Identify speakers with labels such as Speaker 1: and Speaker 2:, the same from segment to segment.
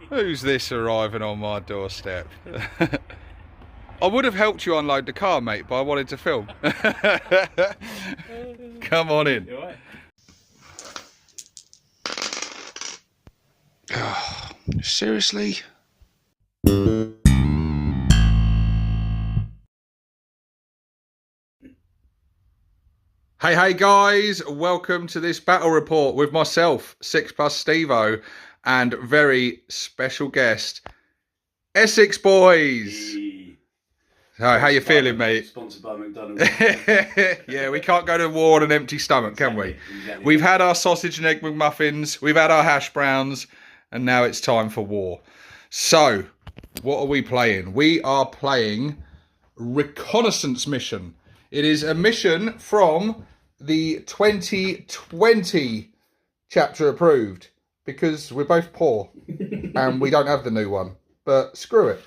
Speaker 1: Who's this arriving on my doorstep? I would have helped you unload the car, mate, but I wanted to film. Come on in.
Speaker 2: You alright?
Speaker 1: Oh, seriously? Hey guys, welcome to this battle report with myself, 6+ Stevo, and very special guest, Essex Boyz. How you feeling, mate?
Speaker 2: Sponsored by McDonald's.
Speaker 1: Yeah, we can't go to war on an empty stomach, can we?
Speaker 2: Exactly.
Speaker 1: We've had our sausage and egg McMuffins, we've had our hash browns, and now it's time for war. So, what are we playing? We are playing Reconnaissance Mission. It is a mission from the 2020 chapter approved, because we're both poor and we don't have the new one. But screw it.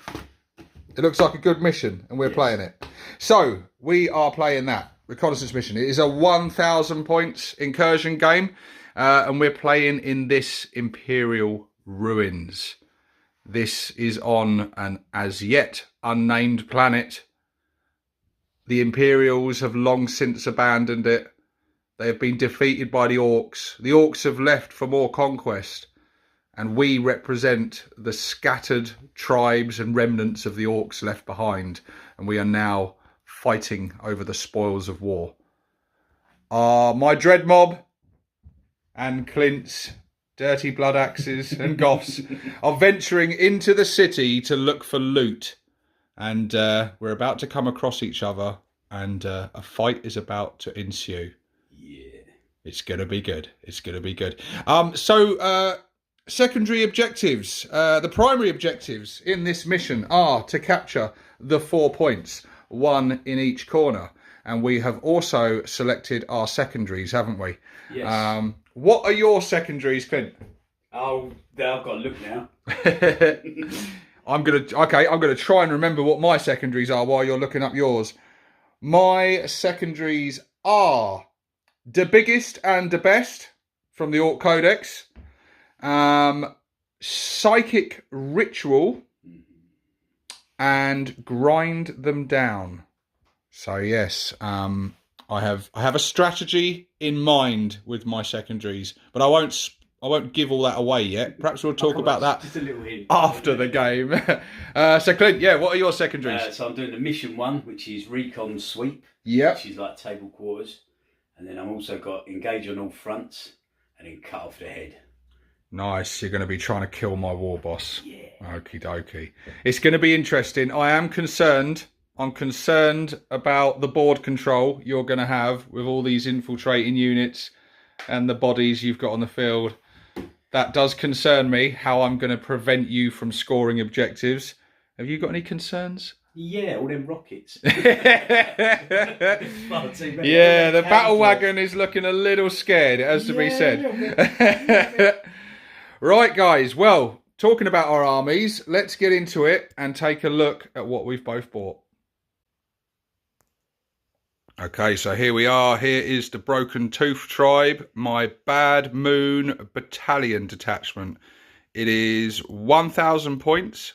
Speaker 1: It looks like a good mission and we're playing it. So we are playing that Reconnaissance Mission. It is a 1,000 points incursion game, and we're playing in this Imperial Ruins. This is on an as yet unnamed planet. The Imperials have long since abandoned it. They have been defeated by the Orks. The Orks have left for more conquest. And we represent the scattered tribes and remnants of the Orks left behind. And we are now fighting over the spoils of war. My dread mob and Clint's dirty blood axes and goths are venturing into the city to look for loot. And we're about to come across each other, and a fight is about to ensue.
Speaker 2: Yeah.
Speaker 1: It's going to be good. It's going to be good. Secondary objectives. The primary objectives in this mission are to capture the 4 points, one in each corner. And we have also selected our secondaries, haven't we?
Speaker 2: Yes.
Speaker 1: What are your secondaries, Clint?
Speaker 2: Oh, I've got to look now.
Speaker 1: I'm gonna try and remember what my secondaries are while you're looking up yours. My secondaries are the biggest and the best from the Ork Codex, psychic ritual, and grind them down. So yes, I have a strategy in mind with my secondaries, but I won't give all that away yet. Perhaps we'll talk about that
Speaker 2: just a little hint
Speaker 1: after the game. So Clint, yeah, what are your secondaries?
Speaker 2: So I'm doing the mission one, which is recon sweep.
Speaker 1: Yep.
Speaker 2: Which is like table quarters. And then I've also got engage on all fronts and then cut off the head.
Speaker 1: Nice. You're going to be trying to kill my war boss.
Speaker 2: Yeah.
Speaker 1: Okie dokie. It's going to be interesting. I am concerned. I'm concerned about the board control you're going to have with all these infiltrating units and the bodies you've got on the field. That does concern me, how I'm going to prevent you from scoring objectives. Have you got any concerns?
Speaker 2: Yeah, all them rockets.
Speaker 1: Yeah, the battle wagon is looking a little scared, it has to be said. Right, guys, well, talking about our armies, let's get into it and take a look at what we've both bought. Okay, so here we are. Here is the Broken Tooth Tribe, my Bad Moon Battalion detachment. It is 1,000 points,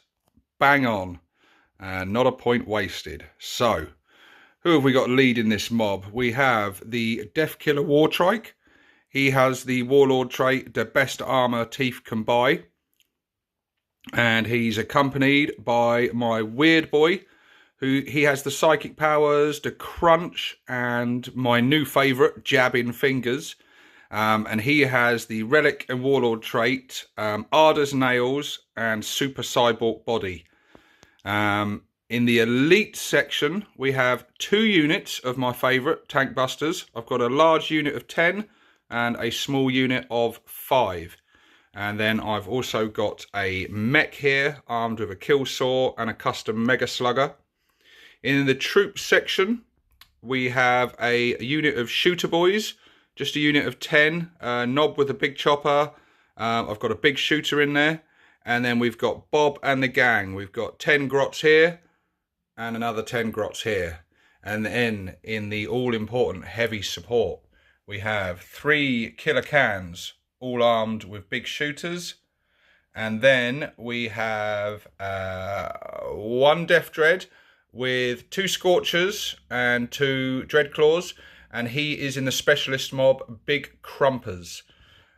Speaker 1: bang on, and not a point wasted. So, who have we got leading this mob? We have the Death Killer War Trike. He has the Warlord trait, the best armor teeth can buy. And he's accompanied by my Weird Boy, he has the psychic powers, the crunch, and my new favourite, jabbing fingers. And he has the relic and warlord trait, Ardor's nails, and super cyborg body. In the elite section, we have 2 units of my favourite tank busters. I've got a large unit of 10 and a small unit of 5. And then I've also got a mech here, armed with a kill saw and a custom mega slugger. In the troops section, we have a unit of shooter boys, just a unit of 10, Knob with a big chopper. I've got a big shooter in there. And then we've got Bob and the gang. We've got 10 grots here and another 10 grots here. And then in the all-important heavy support, we have 3 killer cans, all armed with big shooters. And then we have one Death Dread with 2 Scorchers and 2 Dreadclaws. And he is in the Specialist mob, Big Crumpers.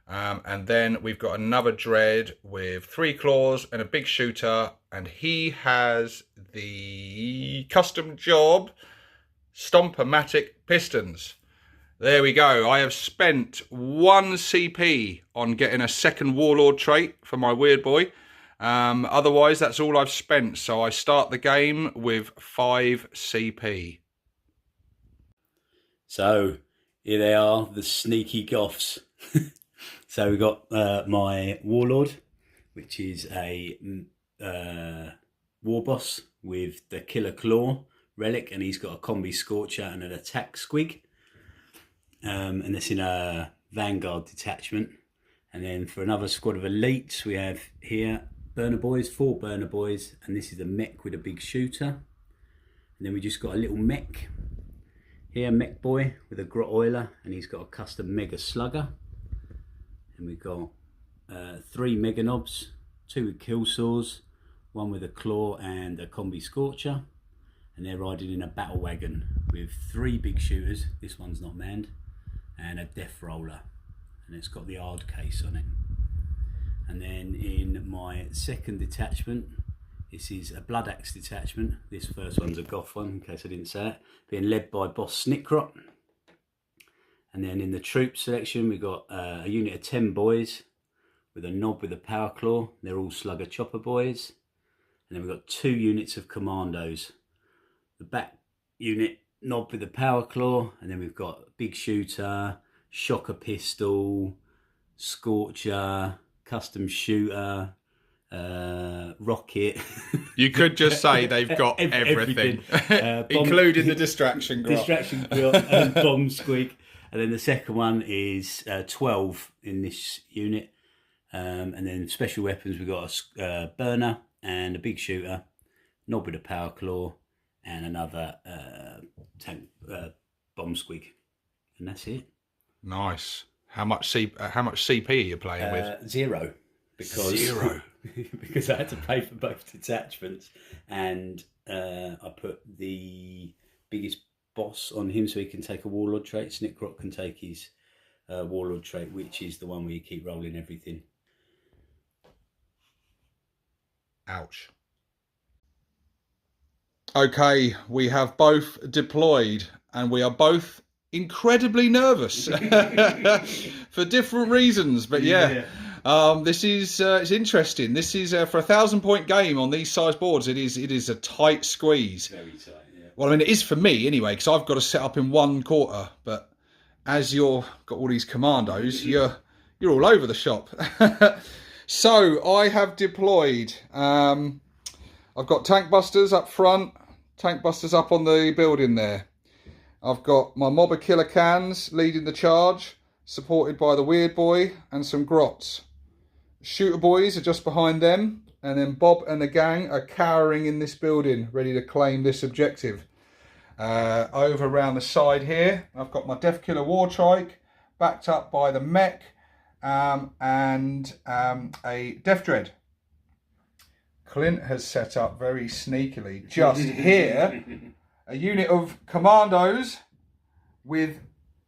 Speaker 1: And then we've got another Dread with 3 Claws and a Big Shooter. And he has the custom job, Stomp-O-Matic Pistons. There we go. I have spent 1 CP on getting a second Warlord trait for my weird boy. Otherwise, that's all I've spent. So I start the game with 5 CP.
Speaker 2: So here they are, the sneaky goths. So we've got my Warlord, which is a war boss with the Killer Claw relic, and he's got a combi Scorcher and an attack squig. And that's in a Vanguard detachment. And then for another squad of elites, we have here Burner Boys, 4 Burner Boys, and this is a mech with a big shooter. And then we just got a little mech here, Mech Boy with a Grot Oiler, and he's got a custom Mega Slugger. And we've got 3 Mega Knobs, 2 with Kill Saws, 1 with a Claw and a Combi Scorcher. And they're riding in a battle wagon with 3 big shooters, this one's not manned, and a Death Roller. And it's got the hard case on it. And then in my second detachment, this is a Blood Axe detachment. This first one's a Goth one, in case I didn't say it, being led by Boss Snickrot. And then in the troop selection, we've got a unit of 10 boys with a Knob with a Power Claw. They're all Slugger Chopper boys. And then we've got 2 units of commandos. The back unit, Knob with a Power Claw. And then we've got Big Shooter, Shocker Pistol, Scorcher, Custom Shooter, Rocket.
Speaker 1: You could just say they've got everything. Including the Distraction Grot.
Speaker 2: Distraction Grot and Bomb Squig. And then the second one is 12 in this unit. And then special weapons, we've got a burner and a big shooter, Knob with a Power Claw, and another tank bomb squig. And that's it. Nice.
Speaker 1: How much CP are you playing with?
Speaker 2: 0.
Speaker 1: Zero.
Speaker 2: Because I had to pay for both detachments. And I put the biggest boss on him so he can take a Warlord trait. Snickrot can take his Warlord trait, which is the one where you keep rolling everything.
Speaker 1: Ouch. Okay, we have both deployed and we are both incredibly nervous for different reasons, but yeah. This is it's interesting. This is for a 1,000-point game on these size boards. It is a tight squeeze.
Speaker 2: Very tight. Yeah.
Speaker 1: Well, I mean, it is for me anyway, because I've got to set up in 1 quarter. But as you've got all these commandos, you're all over the shop. So I have deployed. I've got tank busters up front, tank busters up on the building there. I've got my mob of killer cans leading the charge, supported by the weird boy and some grots. Shooter boys are just behind them, and then Bob and the gang are cowering in this building, ready to claim this objective. Over around the side here, I've got my Death Killer War Trike, backed up by the mech and a Death Dread. Clint has set up very sneakily, just here, a unit of commandos with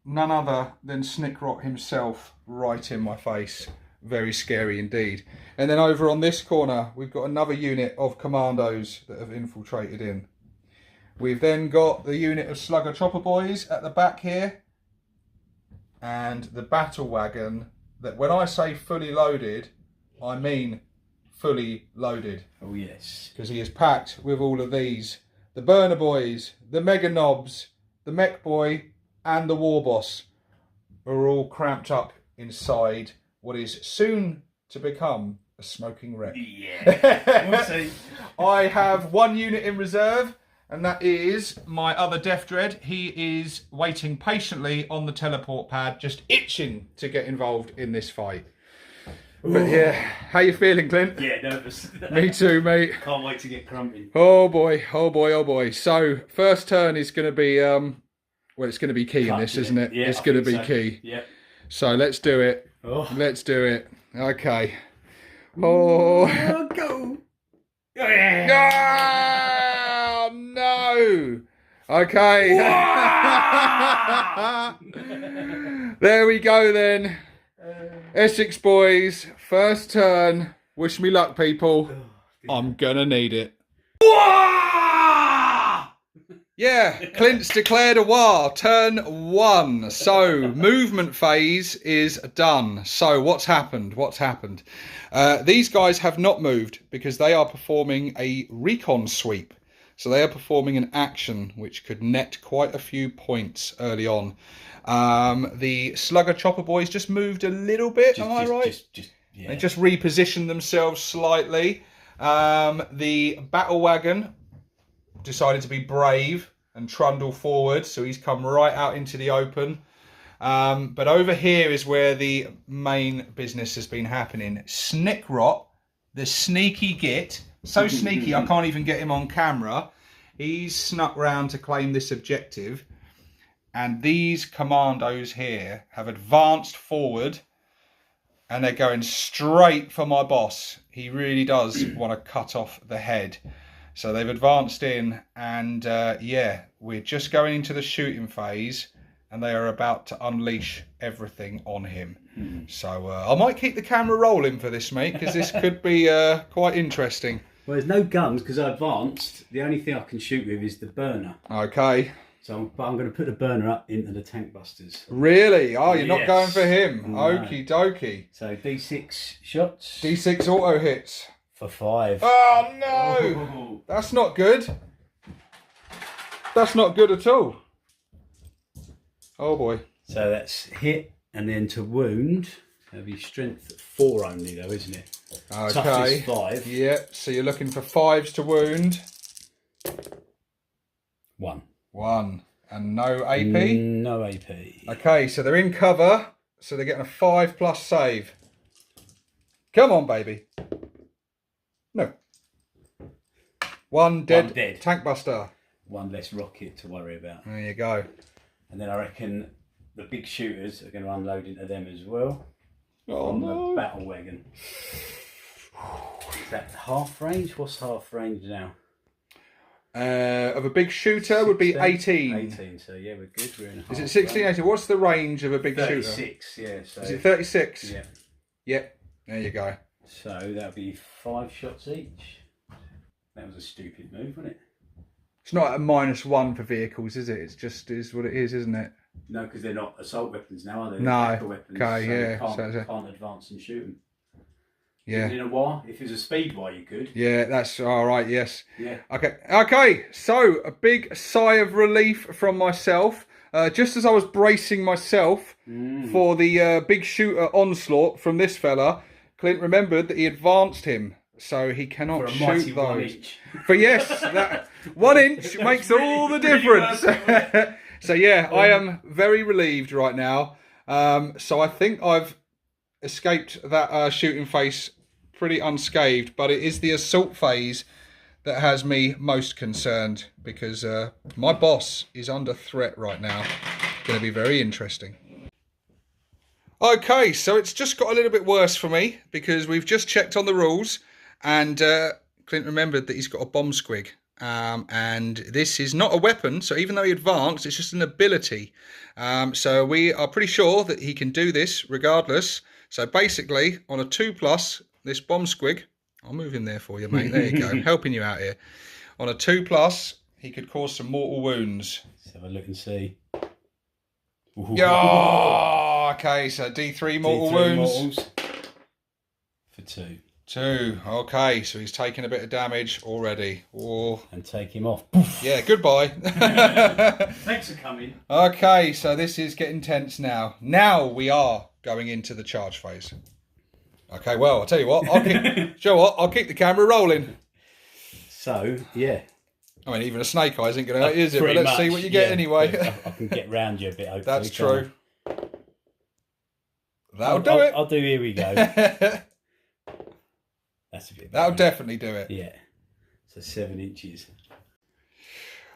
Speaker 1: none other than Snickrot himself right in my face. Very scary indeed. And then over on this corner, we've got another unit of commandos that have infiltrated in. We've then got the unit of Slugger Chopper boys at the back here. And the battle wagon that, when I say fully loaded, I mean fully loaded.
Speaker 2: Oh yes.
Speaker 1: Because he is packed with all of these. The Burner Boys, the Mega Knobs, the Mech Boy and the War Boss are all cramped up inside what is soon to become a smoking wreck.
Speaker 2: Yeah. We'll see.
Speaker 1: I have 1 unit in reserve, and that is my other Death Dread. He is waiting patiently on the teleport pad, just itching to get involved in this fight. Ooh. But yeah, how you feeling, Clint?
Speaker 2: Yeah, nervous.
Speaker 1: Me too, mate.
Speaker 2: Can't wait to get crumping.
Speaker 1: Oh boy, oh boy, oh boy. So first turn is going to be, well, it's going to be key in this, isn't it?
Speaker 2: Yeah,
Speaker 1: it's going to be key.
Speaker 2: Yeah.
Speaker 1: So let's do it.
Speaker 2: Oh.
Speaker 1: Let's do it. Okay. Oh,
Speaker 2: go!
Speaker 1: oh no! Okay. There we go then. Essex Boyz, first turn. Wish me luck, people. I'm gonna need it. Yeah, Clint's declared a war. Turn 1. So, movement phase is done. So, what's happened? These guys have not moved because they are performing a recon sweep. So, they are performing an action which could net quite a few points early on. The Slugger Chopper boys just moved a little bit, am I right?
Speaker 2: Yeah.
Speaker 1: They just repositioned themselves slightly. The Battle Wagon decided to be brave and trundle forward, so he's come right out into the open. But over here is where the main business has been happening. Snickrot, the sneaky git, so sneaky I can't even get him on camera. He's snuck round to claim this objective, and these commandos here have advanced forward and they're going straight for my boss. He really does want to cut off the head. So they've advanced in, and yeah, we're just going into the shooting phase, and they are about to unleash everything on him. So I might keep the camera rolling for this, mate, because this could be quite interesting.
Speaker 2: Well, there's no guns because I advanced. The only thing I can shoot with is the burner.
Speaker 1: Okay.
Speaker 2: So I'm going to put the burner up into the tank busters.
Speaker 1: Really? Oh, you're not going for him?
Speaker 2: No.
Speaker 1: Okie dokie.
Speaker 2: So D6 shots.
Speaker 1: D6 auto hits.
Speaker 2: For 5.
Speaker 1: Oh no!
Speaker 2: Oh.
Speaker 1: That's not good. That's not good at all. Oh boy.
Speaker 2: So that's hit, and then to wound, that'll be strength 4 only though, isn't it?
Speaker 1: Okay.
Speaker 2: Toughness 5.
Speaker 1: Yeah, so you're looking for 5s to wound.
Speaker 2: 1.
Speaker 1: 1. And no AP?
Speaker 2: No AP.
Speaker 1: Okay, so they're in cover, so they're getting a 5+ save. Come on, baby. No. One dead. Tank buster.
Speaker 2: 1 less rocket to worry about.
Speaker 1: There you go.
Speaker 2: And then I reckon the big shooters are going to unload into them as well.
Speaker 1: Oh
Speaker 2: on
Speaker 1: no.
Speaker 2: the battle wagon. Is that half range? What's half range now?
Speaker 1: Of a big shooter would be 18.
Speaker 2: 18, so yeah, we're good. We're in
Speaker 1: Is it 16, 18? What's the range of a big
Speaker 2: 36,
Speaker 1: shooter?
Speaker 2: 36, yeah. So,
Speaker 1: is it 36?
Speaker 2: Yeah.
Speaker 1: Yep, there you go.
Speaker 2: So that'll be 5 shots each. That was a stupid move, wasn't it?
Speaker 1: It's not a -1 for vehicles, is it? It's just is what it is, isn't it?
Speaker 2: No, because they're not assault weapons now, are they?
Speaker 1: No.
Speaker 2: Weapons,
Speaker 1: Okay,
Speaker 2: so
Speaker 1: yeah.
Speaker 2: Can't advance and shoot them.
Speaker 1: Yeah.
Speaker 2: In a war, if it was a speed war, you could.
Speaker 1: Yeah, that's all right. Yes.
Speaker 2: Yeah.
Speaker 1: Okay. So a big sigh of relief from myself. Just as I was bracing myself for the big shooter onslaught from this fella, Clint remembered that he advanced him, so he cannot shoot those.
Speaker 2: 1 inch.
Speaker 1: For yes, that 1 inch makes all the difference. So yeah, I am very relieved right now. So I think I've escaped that shooting phase pretty unscathed, but it is the assault phase that has me most concerned, because my boss is under threat right now. Going to be very interesting. Okay, so it's just got a little bit worse for me, because we've just checked on the rules, and Clint remembered that he's got a bomb squig. And this is not a weapon, so even though he advanced, it's just an ability. So we are pretty sure that he can do this regardless. So basically, on a 2+, this bomb squig, I'll move in there for you, mate. There you go, helping you out here. On a 2+, he could cause some mortal wounds.
Speaker 2: Let's have a look and see.
Speaker 1: Oh, okay, so D3 mortal wounds.
Speaker 2: Mortals for 2.
Speaker 1: 2. Okay, so he's taking a bit of damage already. Oh.
Speaker 2: And take him off.
Speaker 1: Yeah, goodbye.
Speaker 2: Thanks for coming.
Speaker 1: Okay, so this is getting tense now. Now we are going into the charge phase. Okay, well, I'll tell you what. I'll keep the camera rolling.
Speaker 2: So, yeah.
Speaker 1: I mean, even a snake eye isn't going to hurt, is it? But
Speaker 2: Pretty
Speaker 1: let's see
Speaker 2: much,
Speaker 1: what you get anyway.
Speaker 2: I can get round you a bit, hopefully.
Speaker 1: That's true. That'll do
Speaker 2: I'll do Here We Go.
Speaker 1: it.
Speaker 2: That's a bit better.
Speaker 1: That'll definitely do it.
Speaker 2: Yeah. So 7 inches.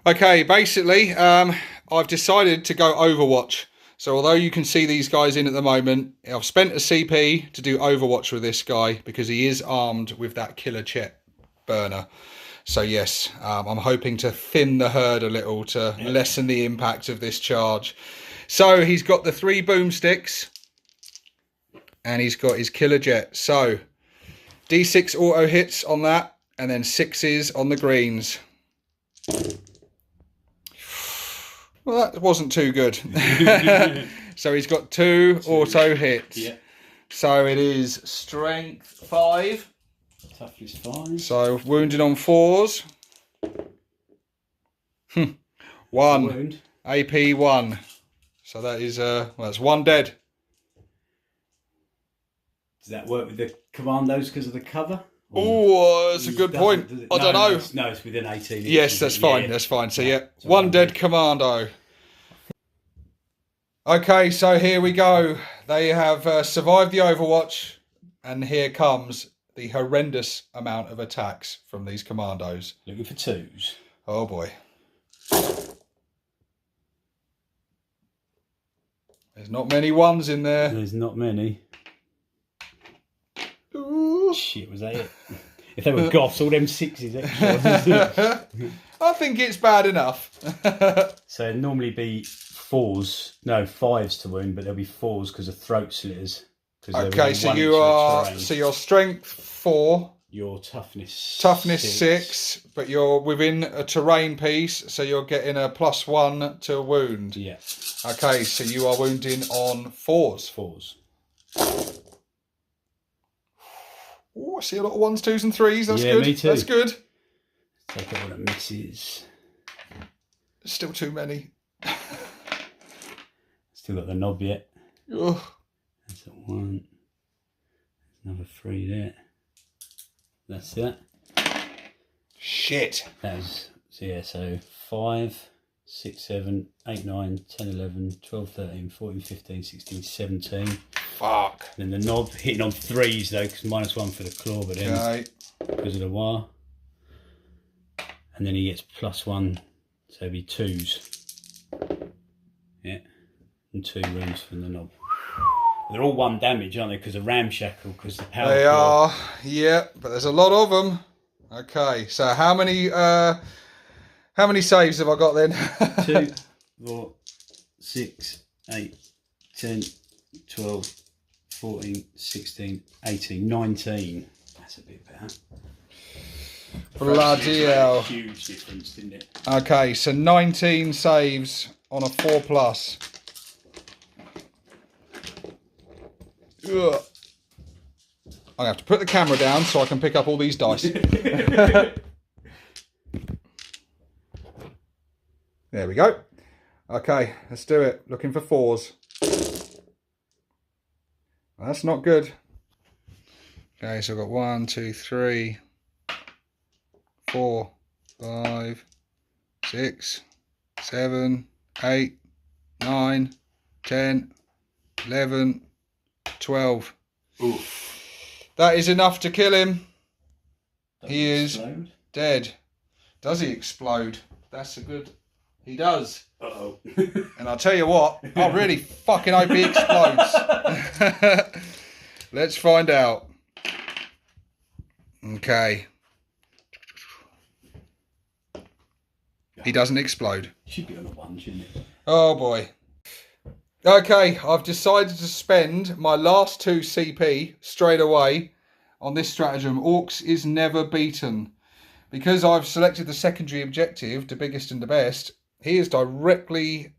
Speaker 1: Okay, basically, I've decided to go Overwatch. So although you can see these guys in at the moment, I've spent a CP to do Overwatch with this guy because he is armed with that killer Chet burner. So yes, I'm hoping to thin the herd a little to lessen the impact of this charge. So he's got the 3 boomsticks and he's got his killer Jet. So D6 auto hits on that and then 6s on the greens. Well, that wasn't too good. So he's got 2 auto hits. Yeah. So it is strength 5.
Speaker 2: Toughness 5.
Speaker 1: So wounded on 4s. 1.
Speaker 2: Wound.
Speaker 1: AP 1. So that is, well, that's 1 dead.
Speaker 2: Does that work with the commandos because of the cover?
Speaker 1: Oh, that's a good point. I don't know.
Speaker 2: No, it's within 18.
Speaker 1: Yes, that's fine. That's fine. So yeah, 1 dead commando. Okay, so here we go. They have survived the Overwatch, and here comes the horrendous amount of attacks from these commandos.
Speaker 2: Looking for 2s.
Speaker 1: Oh boy. There's not many 1s in there.
Speaker 2: There's not many.
Speaker 1: Ooh.
Speaker 2: Shit, was that it? If they were goths, all them 6s extra.
Speaker 1: I think it's bad enough.
Speaker 2: So it'd normally be 4s, no 5s to wound, but there'll be 4s because of throat slitters.
Speaker 1: Okay, so you are, so your strength 4.
Speaker 2: Your toughness
Speaker 1: 6, but you're within a terrain piece, so you're getting a +1 to wound.
Speaker 2: Yeah.
Speaker 1: Okay, so you are wounding on 4s.
Speaker 2: 4s.
Speaker 1: Oh, I see a lot of 1s, 2s, and 3s. That's
Speaker 2: yeah,
Speaker 1: good.
Speaker 2: Me too.
Speaker 1: That's good.
Speaker 2: Take out one that misses.
Speaker 1: Still too many.
Speaker 2: Still got the knob yet.
Speaker 1: Ugh.
Speaker 2: That's at 1. Another 3 there. That's that.
Speaker 1: Shit.
Speaker 2: That's, so yeah, so 5, 6, 7, 8, 9, 10, 11, 12, 13, 14, 15, 16, 17.
Speaker 1: Fuck.
Speaker 2: Then the knob hitting on 3s though, because -1 for the claw, but then because of the wire. And then he gets +1, so it'll be 2s. Yeah. And 2 wounds from the knob. They're all 1 damage, aren't they? Because of ramshackle, because the power.
Speaker 1: They are, yeah, but there's a lot of them. Okay, so how many saves have I got then?
Speaker 2: 2, 4, 6, 8, 10, 12, 14, 16, 18, 19. That's a bit better.
Speaker 1: Bloody hell.
Speaker 2: Huge difference, didn't it?
Speaker 1: Okay, so 19 saves on a 4+. Ugh. I'm going to have to put the camera down so I can pick up all these dice. There we go. Okay, let's do it. Looking for 4s. That's not good. Okay, so I've got 1, 2, 3, 4, 5, 6, 7, 8, 9, 10, 11, 12.
Speaker 2: Oof.
Speaker 1: That is enough to kill him. He is
Speaker 2: explode?
Speaker 1: Dead. Does he explode? That's a good... He does.
Speaker 2: Uh-oh.
Speaker 1: And I'll tell you what, I really fucking hope he explodes. Let's find out. Okay. He doesn't explode.
Speaker 2: Should be on a 1, shouldn't it?
Speaker 1: Oh boy. Okay, I've decided to spend my last 2 CP straight away on this stratagem. Orks is never beaten. Because I've selected the secondary objective, the biggest and the best, he is directly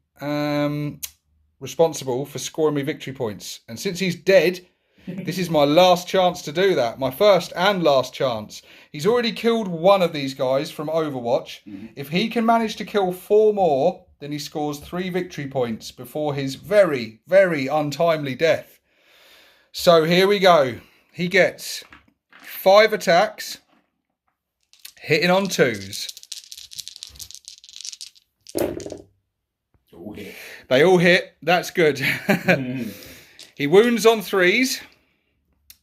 Speaker 1: responsible for scoring me victory points. And since he's dead, this is my last chance to do that. My first and last chance. He's already killed 1 of these guys from Overwatch. If he can manage to kill 4 more, then he scores 3 victory points before his very, very untimely death. So here we go. He gets 5 attacks, hitting on 2s.
Speaker 2: All hit.
Speaker 1: They all hit. That's good. He wounds on 3s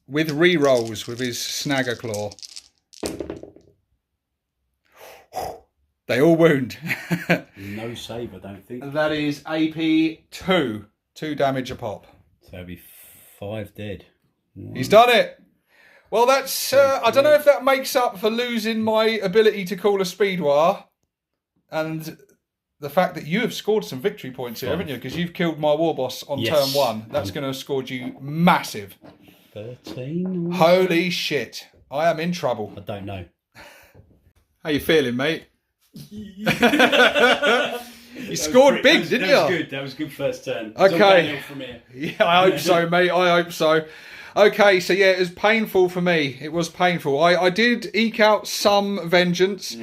Speaker 1: with re-rolls with his snagger claw. They all wound.
Speaker 2: No save, I don't think.
Speaker 1: That is AP 2. 2 damage a pop.
Speaker 2: So that'd be 5 dead.
Speaker 1: He's done it. Well, that's... I don't know if that makes up for losing my ability to call a speedwire. And the fact that you have scored some victory points here, haven't you? Because you've killed my war boss on turn 1. That's going to have scored you massive.
Speaker 2: 13?
Speaker 1: Holy shit. I am in trouble.
Speaker 2: I don't know.
Speaker 1: How you feeling, mate? You scored big, didn't you?
Speaker 2: That was good. That was good first turn.
Speaker 1: Okay.
Speaker 2: From here.
Speaker 1: Yeah, I hope so, mate. I hope so. Okay, so yeah, it was painful for me. It was painful. I did eke out some vengeance.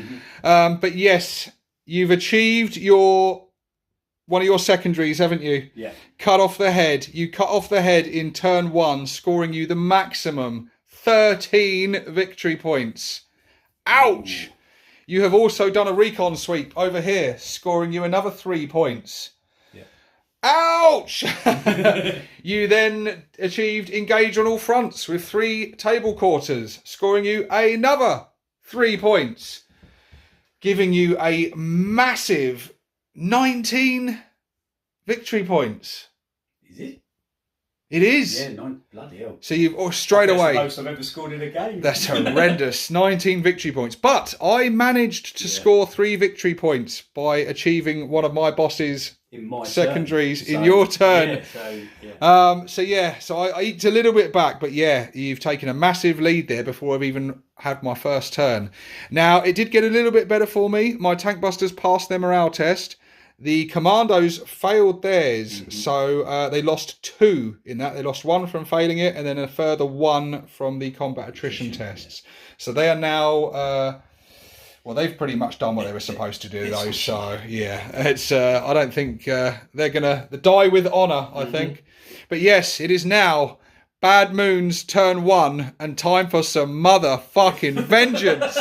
Speaker 1: But yes, you've achieved one of your secondaries, haven't you?
Speaker 2: Yeah.
Speaker 1: Cut off the head. You cut off the head in turn 1, scoring you the maximum 13 victory points. Ouch! Ooh. You have also done a recon sweep over here, scoring you another 3 points. Yeah. Ouch! You then achieved engage on all fronts with 3 table quarters, scoring you another 3 points, giving you a massive 19 victory points.
Speaker 2: Is it?
Speaker 1: It is.
Speaker 2: Yeah, 9, bloody hell.
Speaker 1: So you've straight away.
Speaker 2: That's the most I've ever scored in a game.
Speaker 1: That's horrendous. 19 victory points. But I managed to score 3 victory points by achieving one of my boss's secondaries in your turn. So I eked a little bit back, but yeah, you've taken a massive lead there before I've even had my first turn. Now, it did get a little bit better for me. My tank busters passed their morale test. The commandos failed theirs, so they lost 2 in that. They lost 1 from failing it, and then a further 1 from the combat attrition tests. So they are now, well, they've pretty much done what they were supposed to do, though. So yeah, it's. I don't think they're gonna die with honour. I think, but yes, it is now Bad Moon's turn 1, and time for some motherfucking vengeance.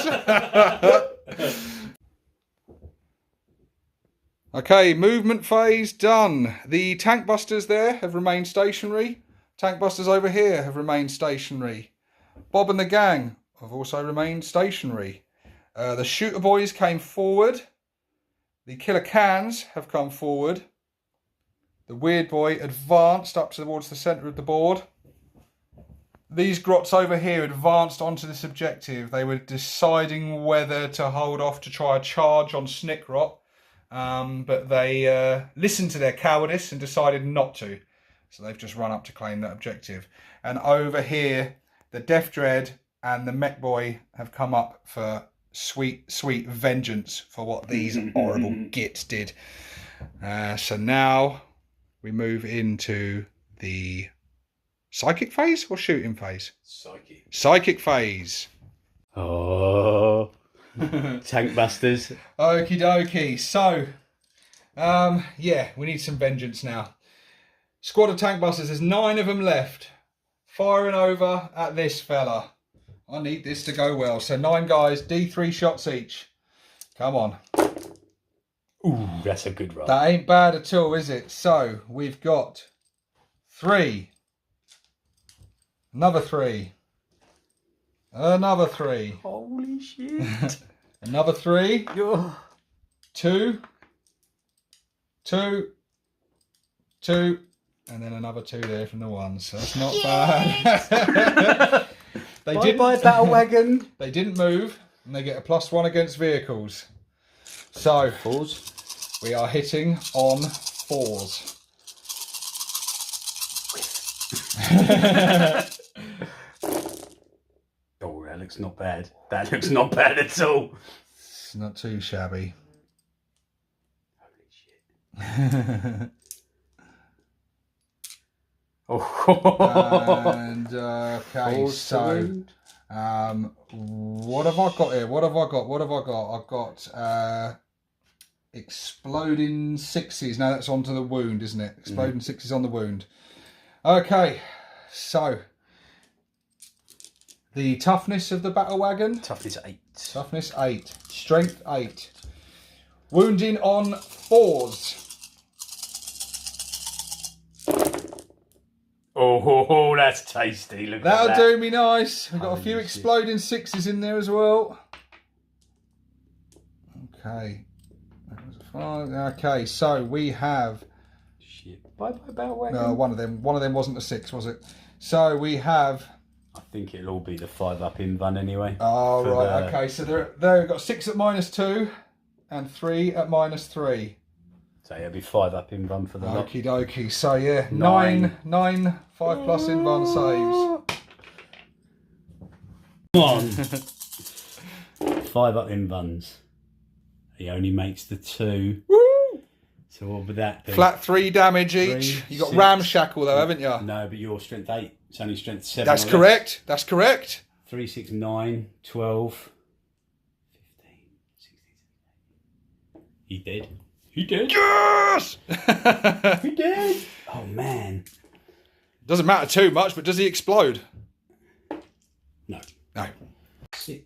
Speaker 1: Okay, movement phase done. The tank busters there have remained stationary. Tank busters over here have remained stationary. Bob and the gang have also remained stationary. The shooter boys came forward. The killer cans have come forward. The weird boy advanced up towards the centre of the board. These grots over here advanced onto this objective. They were deciding whether to hold off to try a charge on Snickrot. But they listened to their cowardice and decided not to. So they've just run up to claim that objective. And over here, the Death Dread and the Mech Boy have come up for sweet, sweet vengeance for what these horrible gits did. So now we move into the psychic phase or shooting phase? Psychic phase.
Speaker 2: Oh... Tank busters.
Speaker 1: Okie dokie. So, yeah, we need some vengeance now. Squad of tank busters, there's 9 of them left. Firing over at this fella. I need this to go well. So 9 guys, D3 shots each. Come on.
Speaker 2: Ooh, that's a good roll.
Speaker 1: That ain't bad at all, is it? So, we've got 3. Another 3. Another 3.
Speaker 2: Holy shit.
Speaker 1: Another 3. 2. 2. 2. And then another 2 there from the 1. So that's not bad.
Speaker 2: Bye battle wagon.
Speaker 1: They didn't move. And they get a +1 against vehicles. So
Speaker 2: 4s.
Speaker 1: We are hitting on 4s.
Speaker 2: Oh, that looks not bad. That looks not bad at all.
Speaker 1: It's not too shabby.
Speaker 2: Holy shit.
Speaker 1: And okay, so what have I got here? What have I got? I've got exploding 6s. Now that's onto the wound, isn't it? Exploding 6s on the wound. Okay, so the toughness of the battle wagon.
Speaker 2: Toughness 8.
Speaker 1: Toughness 8. Strength 8. Wounding on 4s.
Speaker 2: Oh, that's tasty. Look
Speaker 1: That'll
Speaker 2: at that.
Speaker 1: do me nice. We've got a few exploding 6s in there as well. Okay. That was a 5. Okay, so we have
Speaker 2: shit. Bye Battle
Speaker 1: No, one of them wasn't a 6, was it? So we have.
Speaker 2: I think it'll all be the 5 up in Van anyway.
Speaker 1: Oh right, okay. So there we've got 6 at -2 and 3 at -3.
Speaker 2: So it'll be 5 up in Van for the lot.
Speaker 1: Okie dokie. So yeah, 9 5+ in Van saves.
Speaker 2: Come on. 5 up in Vans. He only makes the 2.
Speaker 1: Woo!
Speaker 2: So what would that be?
Speaker 1: Flat 3 damage each. You got
Speaker 2: 6.
Speaker 1: Ramshackle though, haven't you?
Speaker 2: No, but you're strength 8. It's only strength 7.
Speaker 1: That's correct. That's correct.
Speaker 2: 3, 6, 9, 12, 15, 16. He did. He did.
Speaker 1: Yes!
Speaker 2: He did. Oh man.
Speaker 1: Doesn't matter too much, but does he explode?
Speaker 2: No.
Speaker 1: No.
Speaker 2: 6,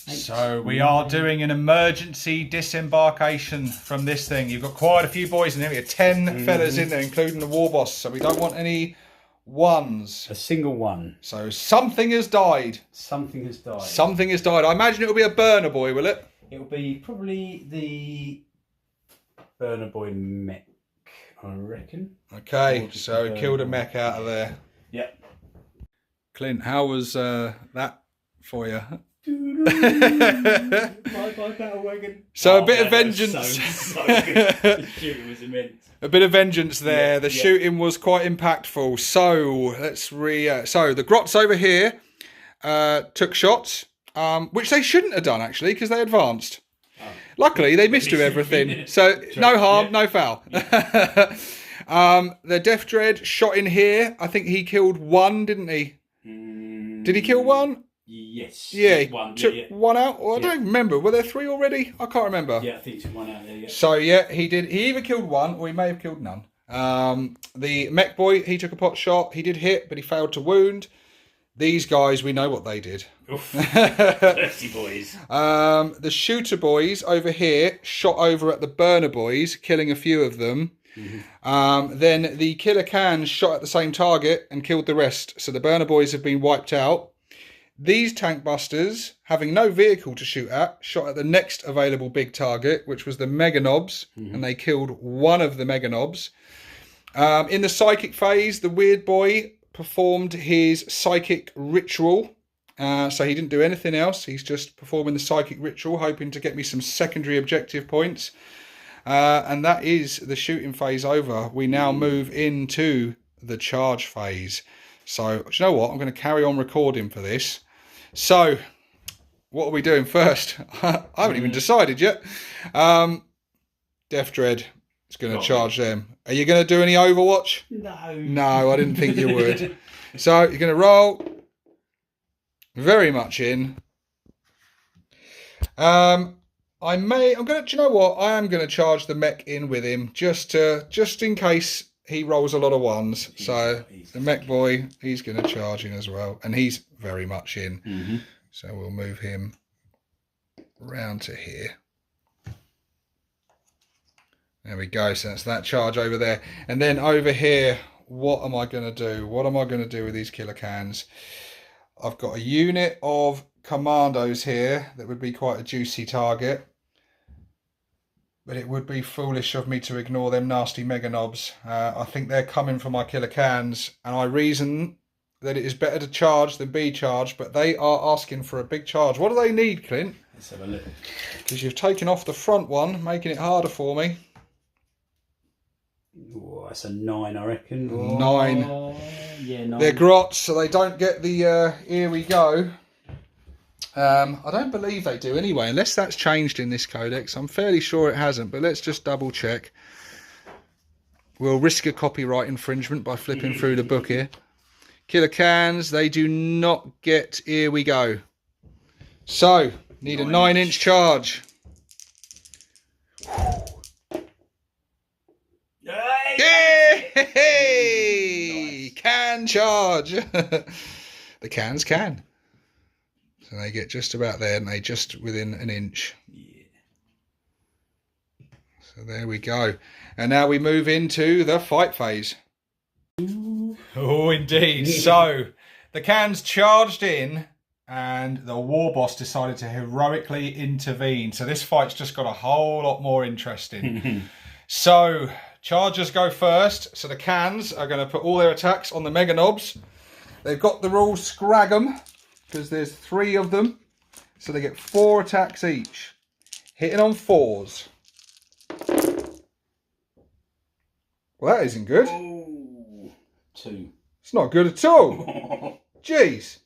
Speaker 2: 8.
Speaker 1: So we are doing an emergency disembarkation from this thing. You've got quite a few boys in there. We have 10 fellas in there, including the war boss. So we don't want any ones.
Speaker 2: A single one.
Speaker 1: So something has died.
Speaker 2: Something has died.
Speaker 1: Something has died. I imagine it'll be a burner boy, will it?
Speaker 2: It'll be probably the Burner Boy mech, I reckon.
Speaker 1: Okay, so he killed a mech out of there.
Speaker 2: Yep.
Speaker 1: Clint, how was that for you?
Speaker 2: Bye battle wagon.
Speaker 1: So a bit of vengeance.
Speaker 2: So good. The shooting was immense.
Speaker 1: A bit of vengeance there.
Speaker 2: Yeah,
Speaker 1: the shooting was quite impactful. So let's so the Grots over here took shots, which they shouldn't have done actually because they advanced. Oh. Luckily, they missed with everything. So no harm, no foul. Yeah. The Death Dread shot in here. I think he killed 1, didn't he? Did he kill 1?
Speaker 2: Yes.
Speaker 1: Yeah, he
Speaker 2: one.
Speaker 1: took 1 out. Well, I don't remember. Were there 3 already? I can't remember.
Speaker 2: Yeah, I think it's 1 out there. Yeah.
Speaker 1: So yeah, he did. He either killed 1 or he may have killed none. The mech boy, he took a pot shot. He did hit, but he failed to wound. These guys, we know what they did.
Speaker 2: Thirsty boys.
Speaker 1: The shooter boys over here shot over at the burner boys, killing a few of them. Then the killer cans shot at the same target and killed the rest. So the burner boys have been wiped out. These tank busters, having no vehicle to shoot at, shot at the next available big target, which was the mega knobs, and they killed 1 of the mega knobs. In the psychic phase, the weird boy performed his psychic ritual. So he didn't do anything else. He's just performing the psychic ritual, hoping to get me some secondary objective points. And that is the shooting phase over. We now move into the charge phase. So, do you know what? I'm going to carry on recording for this. So, what are we doing first? I haven't even decided yet. Death Dread is going to charge them. Are you going to do any Overwatch?
Speaker 2: No.
Speaker 1: No, I didn't think you would. So, you're going to roll very much in. Do you know what? I am going to charge the mech in with him just in case he rolls a lot of 1s. So the mech boy, he's going to charge in as well, and he's very much in. So we'll move him round to here. There we go. So that's that charge over there, and then over here, what am I going to do? What am I going to do with these killer cans? I've got a unit of commandos here that would be quite a juicy target. But it would be foolish of me to ignore them nasty mega knobs. I think they're coming for my killer cans. And I reason that it is better to charge than be charged. But they are asking for a big charge. What do they need, Clint?
Speaker 2: Let's have a look.
Speaker 1: Because you've taken off the front one, making it harder for me.
Speaker 2: Oh, that's a 9, I reckon.
Speaker 1: 9.
Speaker 2: Yeah, 9.
Speaker 1: They're grots, so they don't get the here we go. I don't believe they do anyway, unless that's changed in this codex. I'm fairly sure it hasn't, but let's just double check. We'll risk a copyright infringement by flipping through the book here. Killer cans, they do not get here we go. So, need a 9-inch charge. Yay! Can charge. The cans can. So they get just about there, and they just within an inch.
Speaker 2: Yeah.
Speaker 1: So there we go. And now we move into the fight phase. Oh, indeed. So the cans charged in, and the war boss decided to heroically intervene. So this fight's just got a whole lot more interesting. So Chargers go first, so the cans are going to put all their attacks on the mega knobs. They've got the rules scrag'em, because there's 3 of them, so they get 4 attacks each. Hitting on 4s. Well, that isn't good.
Speaker 2: Oh, 2.
Speaker 1: It's not good at all. Jeez.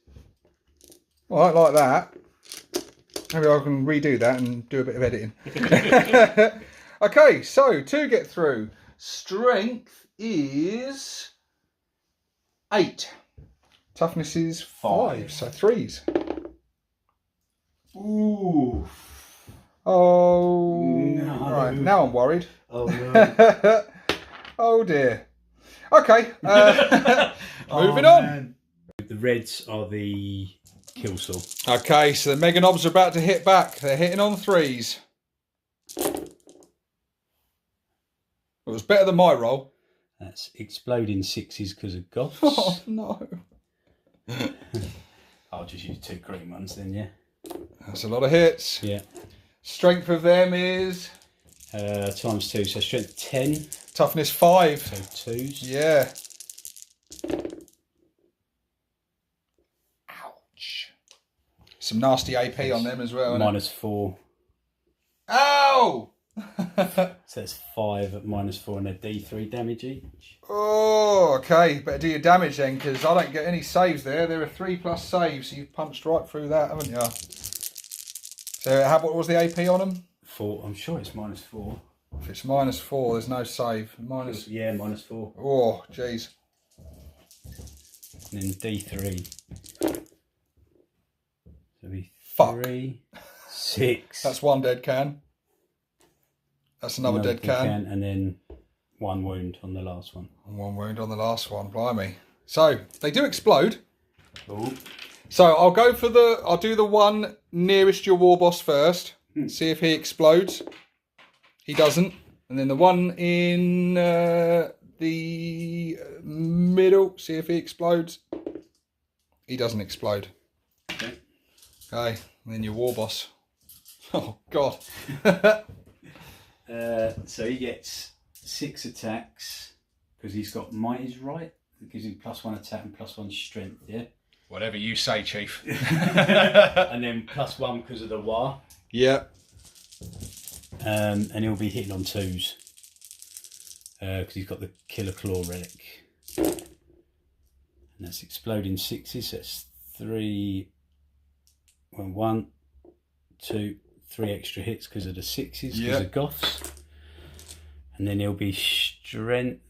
Speaker 1: Well, I don't like that. Maybe I can redo that and do a bit of editing. Okay, so to get through, strength is 8. Toughness is 5, so 3s.
Speaker 2: Ooh.
Speaker 1: Oh,
Speaker 2: no.
Speaker 1: Right, now I'm worried.
Speaker 2: Oh, no.
Speaker 1: Oh, dear. Okay, moving on.
Speaker 2: Man. The reds are the kill saw.
Speaker 1: Okay, so the mega knobs are about to hit back. They're hitting on 3s. It was better than my roll.
Speaker 2: That's exploding 6s because of goths.
Speaker 1: Oh, no.
Speaker 2: I'll just use 2 green ones then, yeah.
Speaker 1: That's a lot of hits.
Speaker 2: Yeah.
Speaker 1: Strength of them is...
Speaker 2: times 2, so strength 10.
Speaker 1: Toughness 5.
Speaker 2: So 2s.
Speaker 1: Yeah. Ouch. Some nasty AP on them as well.
Speaker 2: -4.
Speaker 1: Ow!
Speaker 2: So it's 5 at -4 and a D3 damage each.
Speaker 1: Oh, okay. Better do your damage then, because I don't get any saves there. There are 3+ saves, so you've punched right through that, haven't you? So what was the AP on them?
Speaker 2: 4. I'm sure it's -4.
Speaker 1: If it's -4, there's no save.
Speaker 2: Yeah, -4.
Speaker 1: Oh, jeez.
Speaker 2: And then D3. So be
Speaker 1: Fuck.
Speaker 2: 3, 6.
Speaker 1: That's 1 dead can. That's another dead can.
Speaker 2: And then 1 wound on the last one.
Speaker 1: And 1 wound on the last one. Blimey. So they do explode.
Speaker 2: Oh.
Speaker 1: So I'll do the one nearest your war boss first. See if he explodes. He doesn't. And then the one in the middle. See if he explodes. He doesn't explode.
Speaker 2: Okay.
Speaker 1: Okay. And then your war boss. Oh God.
Speaker 2: So he gets 6 attacks because he's got might is right. It gives him +1 attack and +1 strength. Yeah.
Speaker 1: Whatever you say, Chief.
Speaker 2: And then +1 because of the war.
Speaker 1: Yeah.
Speaker 2: And he'll be hitting on 2s because he's got the Killer Claw relic. And that's exploding 6s. So that's 3. Well, 1, 2, 3 extra hits because of the 6s because of goths. And then he'll be strength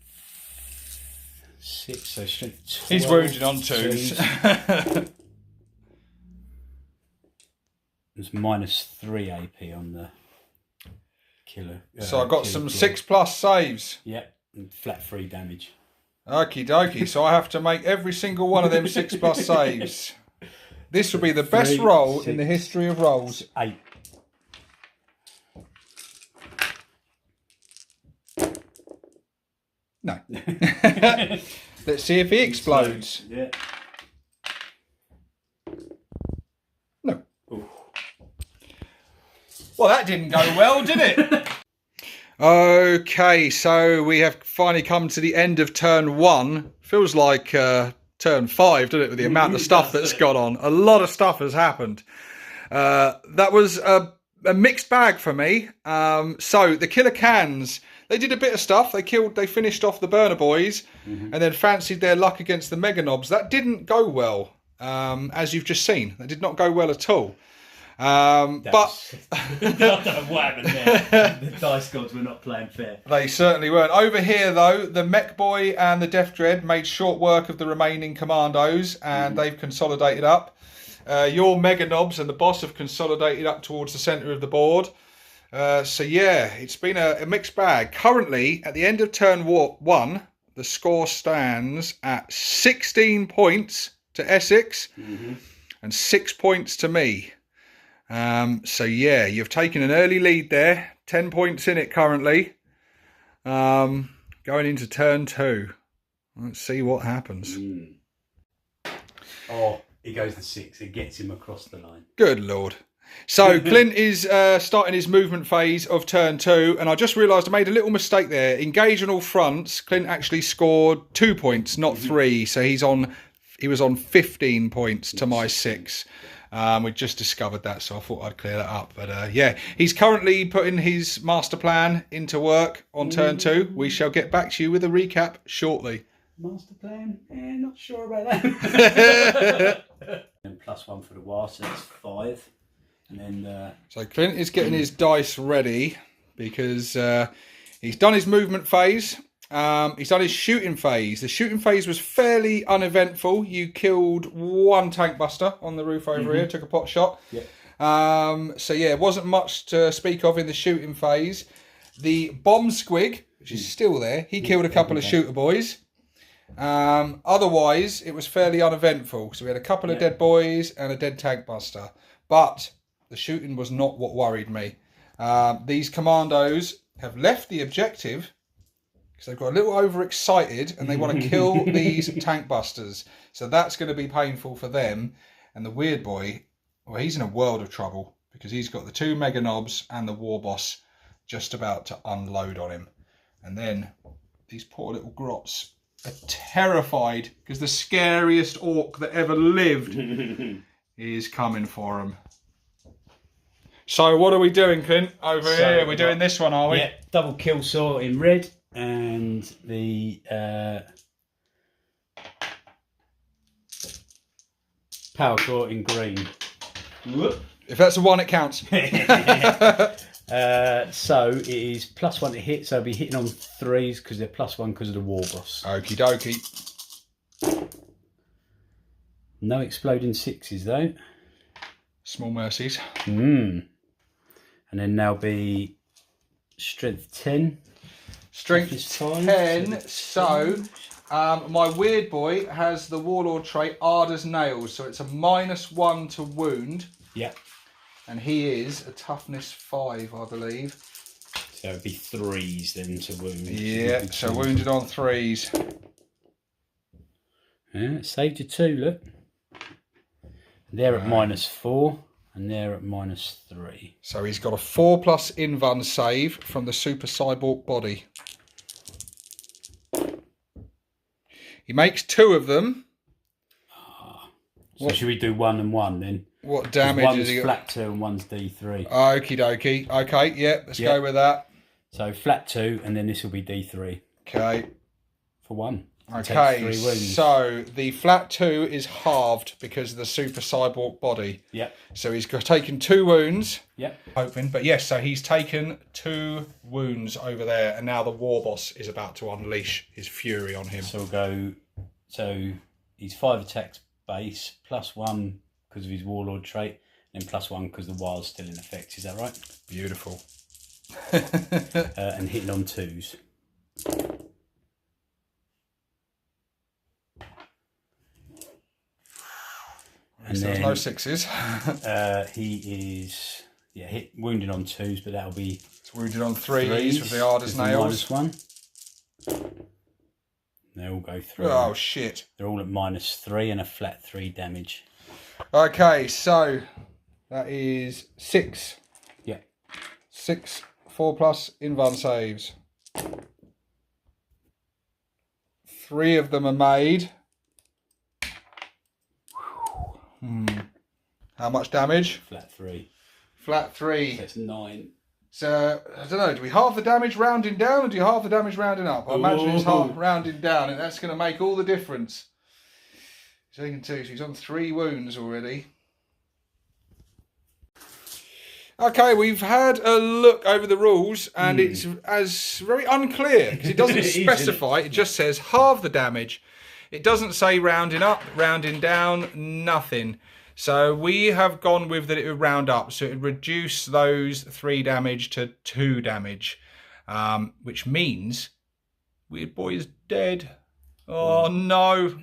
Speaker 2: 6, so strength 12.
Speaker 1: He's wounded on 2s.
Speaker 2: There's -3 AP on the killer.
Speaker 1: So I've got some 6+ saves.
Speaker 2: Yep, and flat 3 damage.
Speaker 1: Okie dokie. So I have to make every single one of them 6+ saves. This will be the best
Speaker 2: 3,
Speaker 1: roll
Speaker 2: 6,
Speaker 1: in the history of rolls.
Speaker 2: 8.
Speaker 1: No. Let's see if he explodes.
Speaker 2: Yeah.
Speaker 1: No.
Speaker 2: Ooh.
Speaker 1: Well, that didn't go well, did it? Okay, so we have finally come to the end of turn 1. Feels like turn 5, doesn't it, with the amount of stuff that's gone on. A lot of stuff has happened. That was a mixed bag for me. So the killer cans, they did a bit of stuff. They finished off the burner boys and then fancied their luck against the mega knobs. That didn't go well, as you've just seen. That did not go well at all.
Speaker 2: I don't know what happened there. The dice gods were not playing fair.
Speaker 1: They certainly weren't. Over here, though, the Mech Boy and the Death Dread made short work of the remaining commandos, and they've consolidated up. Your Mega Knobs and the boss have consolidated up towards the centre of the board. So, yeah, it's been a mixed bag. Currently, at the end of turn 1, the score stands at 16 points to Essex and 6 points to me. So yeah, you've taken an early lead there. 10 points in it currently. Going into turn 2. Let's see what happens.
Speaker 2: Oh, he goes to 6. It gets him across the line.
Speaker 1: Good Lord. So Clint is starting his movement phase of turn 2, and I just realised I made a little mistake there. Engage on all fronts. Clint actually scored 2 points, not 3. So he was on 15 points to my 6. We just discovered that, so I thought I'd clear that up. But yeah, he's currently putting his master plan into work on turn 2. We shall get back to you with a recap shortly.
Speaker 2: Master plan? Not sure about that. And +1 for the wire, so that's 5. And then
Speaker 1: so Clint is getting his dice ready because he's done his movement phase. He's done his shooting phase. The shooting phase was fairly uneventful. You killed 1 tank buster on the roof over here, took a pot shot.
Speaker 2: Yep.
Speaker 1: So yeah, it wasn't much to speak of in the shooting phase. The bomb squig, which is still there, he killed a couple of shooter boys. Otherwise, it was fairly uneventful. So we had a couple of dead boys and a dead tank buster. But the shooting was not what worried me. These commandos have left the objective because they've got a little overexcited and they want to kill these tank busters. So that's going to be painful for them. And the weird boy, well, he's in a world of trouble because he's got the 2 mega knobs and the war boss just about to unload on him. And then these poor little grots are terrified because the scariest orc that ever lived is coming for them. So what are we doing, Clint? Over here, we're doing this one, are we?
Speaker 2: Yeah, double kill saw in red and the power core in green.
Speaker 1: If that's a 1, it counts.
Speaker 2: So it is +1 to hit, so I'll be hitting on 3s because they're +1 because of the war boss.
Speaker 1: Okie dokie.
Speaker 2: No exploding 6s though.
Speaker 1: Small mercies.
Speaker 2: And then there'll be strength 10.
Speaker 1: Strength 10. So my weird boy has the warlord trait hard as nails, so it's a -1 to wound.
Speaker 2: Yeah.
Speaker 1: And he is a toughness 5, I believe.
Speaker 2: So it'd be 3s then to wound.
Speaker 1: Yeah, so wounded on 3s.
Speaker 2: Yeah, it saved you 2, look. They're at -4 and they're at -3.
Speaker 1: So he's got a 4+ invuln save from the super cyborg body. He makes 2 of them.
Speaker 2: So should we do 1 and 1 then?
Speaker 1: What damage
Speaker 2: one's
Speaker 1: has he got?
Speaker 2: flat 2 and one's D3.
Speaker 1: Okie dokie. Okay, yeah, let's go with that.
Speaker 2: So flat 2 and then this will be D3.
Speaker 1: Okay.
Speaker 2: For 1.
Speaker 1: Okay, so the flat 2 is halved because of the super cyborg body.
Speaker 2: Yep.
Speaker 1: So he's taken 2 wounds.
Speaker 2: Yep.
Speaker 1: Hoping, but yes, so he's taken 2 wounds over there, and now the war boss is about to unleash his fury on him.
Speaker 2: So we'll go. So he's 5 attacks base, +1 because of his warlord trait, and +1 because the wire's still in effect. Is that right?
Speaker 1: Beautiful.
Speaker 2: And hitting on 2s.
Speaker 1: And then no 6s.
Speaker 2: He is hit wounded on 2s, but that'll be
Speaker 1: wounded on 3s with the hard as nails.
Speaker 2: -1. They all go through.
Speaker 1: Oh shit!
Speaker 2: They're all at -3 and a flat 3 damage.
Speaker 1: Okay, so that is 6.
Speaker 2: Yeah.
Speaker 1: 6 4+ invuln saves. 3 of them are made. How much damage?
Speaker 2: Flat 3.
Speaker 1: Flat 3.
Speaker 2: So that's 9.
Speaker 1: So, I don't know, do we halve the damage rounding down or do you halve the damage rounding up? I imagine it's half rounding down, and that's going to make all the difference. He's taken 2, so he's on 3 wounds already. Okay, we've had a look over the rules, and it's very unclear, because it doesn't specify, it just says halve the damage. It doesn't say rounding up, rounding down, nothing. So we have gone with that it would round up. So it would reduce those 3 damage to 2 damage. Which means Weird Boy is dead. Oh no.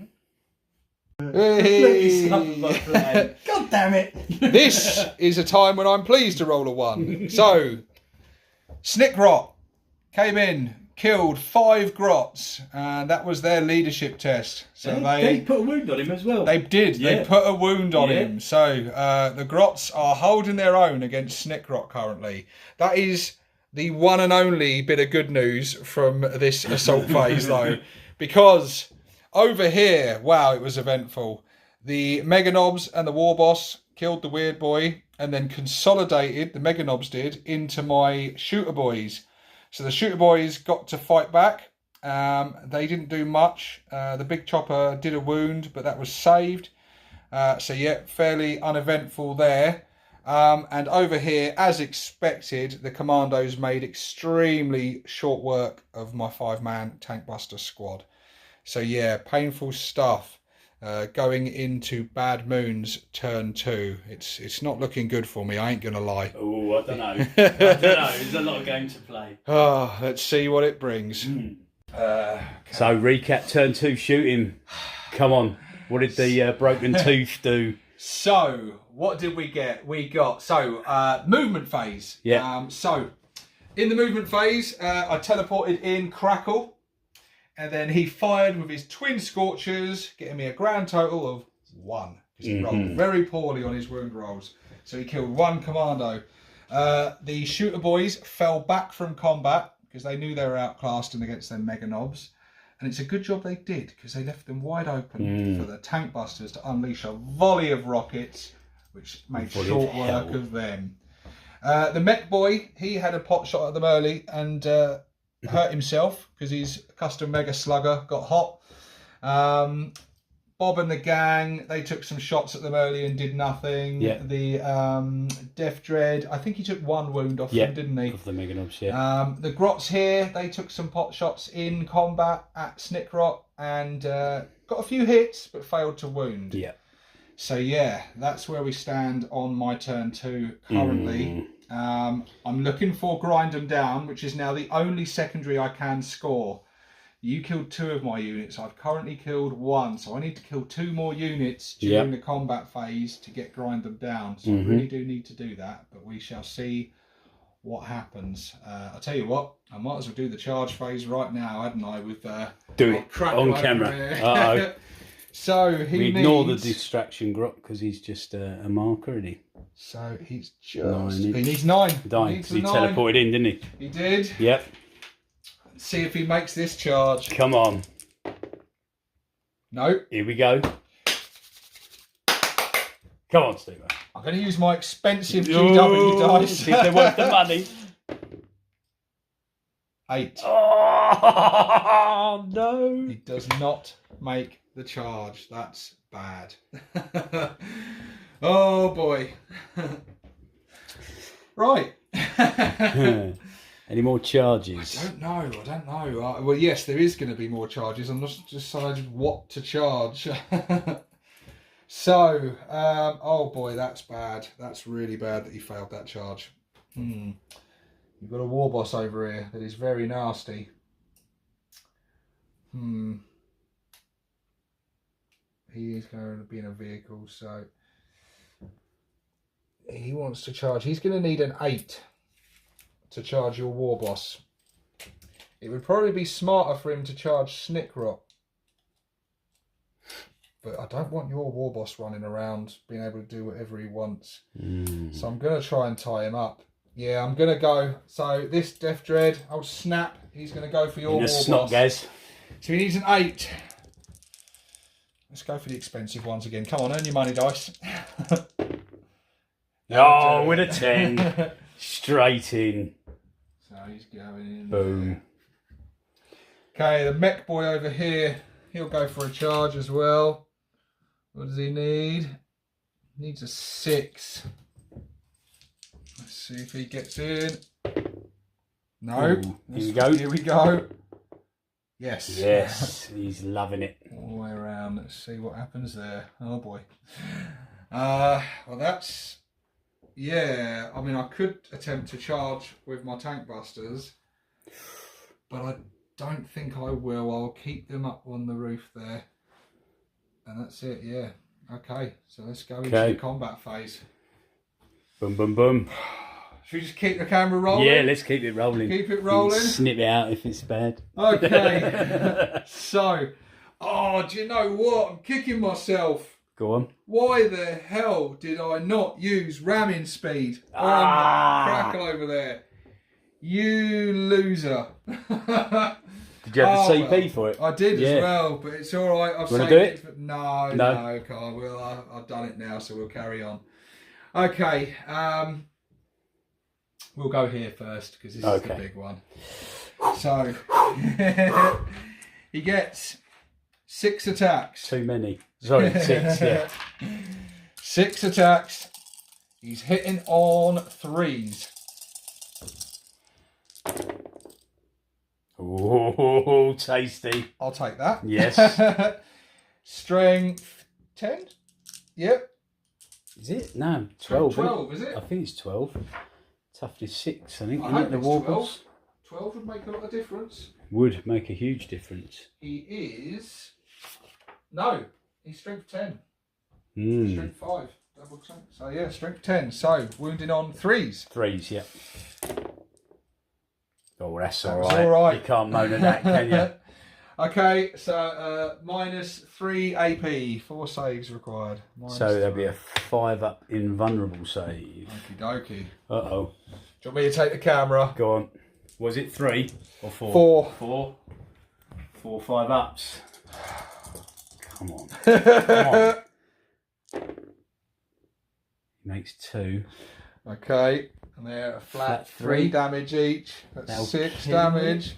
Speaker 2: Hey. God damn it.
Speaker 1: This is a time when I'm pleased to roll a 1. So Snickrot came in, killed 5 grots, and that was their leadership test. So
Speaker 2: they put a wound on him as well.
Speaker 1: They did. Yeah. They put a wound on him. So the grots are holding their own against Snickrot currently. That is the one and only bit of good news from this assault phase, though, because over here, wow, it was eventful. The Meganobs and the War Boss killed the Weird Boy and then consolidated, the Meganobs did, into my Shooter Boys. So the Shooter Boys got to fight back. They didn't do much. The Big Chopper did a wound, but that was saved. So yeah, fairly uneventful there. And over here, as expected, the Commandos made extremely short work of my 5-man Tank Buster squad. So yeah, painful stuff. Going into Bad Moon's turn 2. It's not looking good for me, I ain't gonna lie.
Speaker 2: Oh, I don't know. There's a lot of game to play.
Speaker 1: Oh, let's see what it brings.
Speaker 2: Okay. So recap turn 2 shooting. Come on. What did the Broken Tooth do?
Speaker 1: So, what did we get? We got, movement phase.
Speaker 2: Yeah.
Speaker 1: So, in the movement phase, I teleported in Crackle. And then he fired with his twin Scorchers, getting me a grand total of 1. Because he rolled very poorly on his wound rolls. So he killed 1 commando. The Shooter Boys fell back from combat because they knew they were outclassed and against their Meganobs. And it's a good job they did, because they left them wide open for the Tank Busters to unleash a volley of rockets, which made short work of them. The Mech Boy, he had a pot shot at them early and hurt himself because his custom Mega Slugger got hot. Bob and the gang, they took some shots at them early and did nothing.
Speaker 2: Yeah.
Speaker 1: The Death Dread, I think he took 1 wound off them, didn't he?
Speaker 2: Of the Meganobs, yeah.
Speaker 1: The Grots here, they took some pot shots in combat at Snickrot and got a few hits but failed to wound.
Speaker 2: Yeah.
Speaker 1: So yeah, that's where we stand on my turn 2 currently. I'm looking for Grind 'em Down, which is now the only secondary I can score. You killed 2 of my units. I've currently killed 1, so I need to kill 2 more units during the combat phase to get Grind 'em Down. So I really do need to do that, but we shall see what happens. I'll tell you what, I might as well do the charge phase right now, hadn't I? With
Speaker 2: do it on camera.
Speaker 1: So
Speaker 2: we ignore the distraction Grot because he's just a marker, isn't he?
Speaker 1: So he's just... He needs 9.
Speaker 2: Because he teleported in, didn't he?
Speaker 1: He did.
Speaker 2: Yep.
Speaker 1: Let's see if he makes this charge.
Speaker 2: Come on.
Speaker 1: No.
Speaker 2: Here we go. Come on, Stevo.
Speaker 1: I'm going to use my expensive GW dice.
Speaker 2: See if they're worth the money.
Speaker 1: 8.
Speaker 2: Oh, no.
Speaker 1: He does not make the charge. That's bad. Oh boy. Right.
Speaker 2: Any more charges?
Speaker 1: I don't know. Well, yes, there is going to be more charges. I'm just decided what to charge. So, oh boy, that's bad. That's really bad that he failed that charge. You've got a War Boss over here that is very nasty. He is going to be in a vehicle, so he wants to charge. He's going to need an 8 to charge your War Boss. It would probably be smarter for him to charge Snickrot. But I don't want your War Boss running around being able to do whatever he wants. So I'm going to try and tie him up. Yeah, I'm going to go. So this Death Dread, I'll snap. He's going to go for your War Boss.
Speaker 2: Guys.
Speaker 1: So he needs an 8. Let's go for the expensive ones again. Come on, earn your money, dice.
Speaker 2: Oh, with a 10. Straight in.
Speaker 1: So he's going in.
Speaker 2: Boom.
Speaker 1: Okay, the Mech Boy over here, he'll go for a charge as well. What does he need? Needs a 6. Let's see if he gets in. No.
Speaker 2: Ooh, here we go.
Speaker 1: Here we go. Yes.
Speaker 2: Yes, he's loving it.
Speaker 1: All the way around. Let's see what happens there. Oh boy. Well, that's... Yeah, I mean, I could attempt to charge with my Tank Busters, but I don't think I will. I'll keep them up on the roof there. And that's it, yeah. Okay, so let's go into the combat phase.
Speaker 2: Boom, boom, boom.
Speaker 1: Should we just keep the camera rolling?
Speaker 2: Yeah, let's keep it rolling.
Speaker 1: Keep it rolling.
Speaker 2: Snip it out if it's bad.
Speaker 1: Okay. So, do you know what? I'm kicking myself.
Speaker 2: Go on.
Speaker 1: Why the hell did I not use ramming speed on Crackle over there? You loser.
Speaker 2: Did you have the CP for it?
Speaker 1: I did as well, but it's all right. I've saved it. For... No, can't. I've done it now, so we'll carry on. Okay. We'll go here first because this is the big one. So he gets 6 attacks.
Speaker 2: Too many. Sorry, 6. Yeah.
Speaker 1: 6 attacks. He's hitting on 3s.
Speaker 2: Oh, tasty.
Speaker 1: I'll take that.
Speaker 2: Yes.
Speaker 1: Strength 10. Yep.
Speaker 2: Is it? No, 12.
Speaker 1: 12, is it?
Speaker 2: I think it's 12. Toughness 6, I think.
Speaker 1: I
Speaker 2: Isn't
Speaker 1: hope
Speaker 2: it the
Speaker 1: it's
Speaker 2: Warbles?
Speaker 1: 12 would make a lot of difference.
Speaker 2: Would make a huge difference.
Speaker 1: He is... No, he's strength 10. Strength 5. Double strength. So yeah, strength 10. So wounding on 3s.
Speaker 2: 3s, yeah. Oh, that's
Speaker 1: That
Speaker 2: all
Speaker 1: was
Speaker 2: right.
Speaker 1: all right.
Speaker 2: You can't moan at that, can you?
Speaker 1: Okay, so minus 3 AP. 4 saves required.
Speaker 2: So there'll be a 5 up invulnerable save.
Speaker 1: Okie dokie.
Speaker 2: Uh-oh.
Speaker 1: Do you want me to take the camera?
Speaker 2: Go on. Was it 3 or 4?
Speaker 1: 4.
Speaker 2: 4. 4, 5 ups. Come on. Come on. He makes 2.
Speaker 1: Okay. And they're a flat 3 damage each. That's
Speaker 2: That'll
Speaker 1: 6 damage.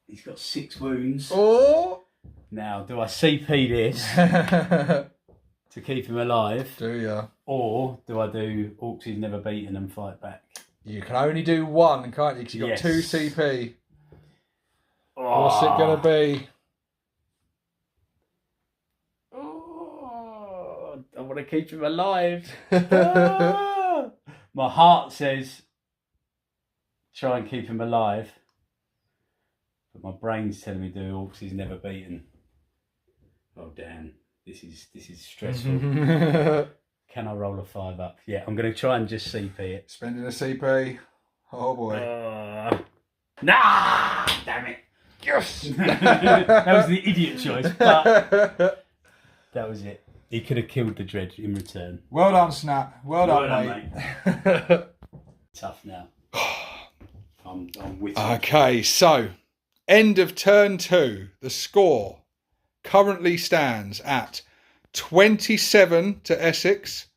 Speaker 2: He's got 6 wounds.
Speaker 1: Oh!
Speaker 2: Now, do I CP this to keep him alive?
Speaker 1: Do you?
Speaker 2: Or do I do Orks he's never beaten and fight back?
Speaker 1: You can only do 1, can't you? Because you've got 2 CP.
Speaker 2: Oh.
Speaker 1: What's it going to be?
Speaker 2: Oh, I want to keep him alive. My heart says try and keep him alive. But my brain's telling me do Orks he's never beaten. Oh damn. This is stressful. Can I roll a 5 up? Yeah, I'm going to try and just CP it.
Speaker 1: Spending a CP. Oh boy.
Speaker 2: Nah! Damn it.
Speaker 1: Yes!
Speaker 2: That was the idiot choice, but that was it. He could have killed the Dread in return.
Speaker 1: Well done, Snap. Well done, mate.
Speaker 2: Tough now. I'm with you.
Speaker 1: Okay, so end of turn 2. The score currently stands at 27 to Essex,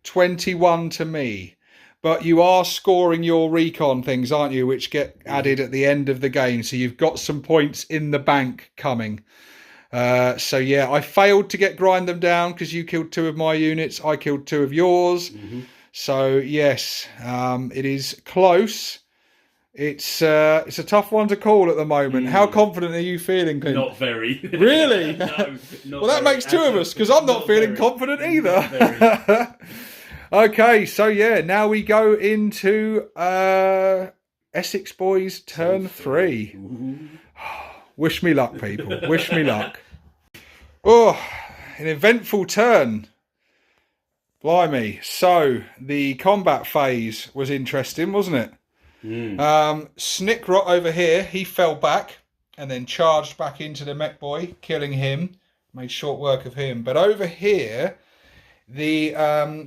Speaker 1: 21 to me. But you are scoring your recon things, aren't you, which get added at the end of the game. So you've got some points in the bank coming. So yeah, I failed to grind them down because you killed 2 of my units. I killed 2 of yours. So yes, it is close. It's a tough one to call at the moment. How confident are you feeling, Clint?
Speaker 2: Not very.
Speaker 1: Really?
Speaker 2: No,
Speaker 1: well, that makes 2 of us because I'm not feeling confident either. Okay, so yeah, now we go into Essex Boyz turn 3. Wish me luck, people. Wish me luck. Oh, an eventful turn. Blimey. So, the combat phase was interesting, wasn't it? Snickrot over here, he fell back and then charged back into the mech boy, killing him. Made short work of him. But over here, the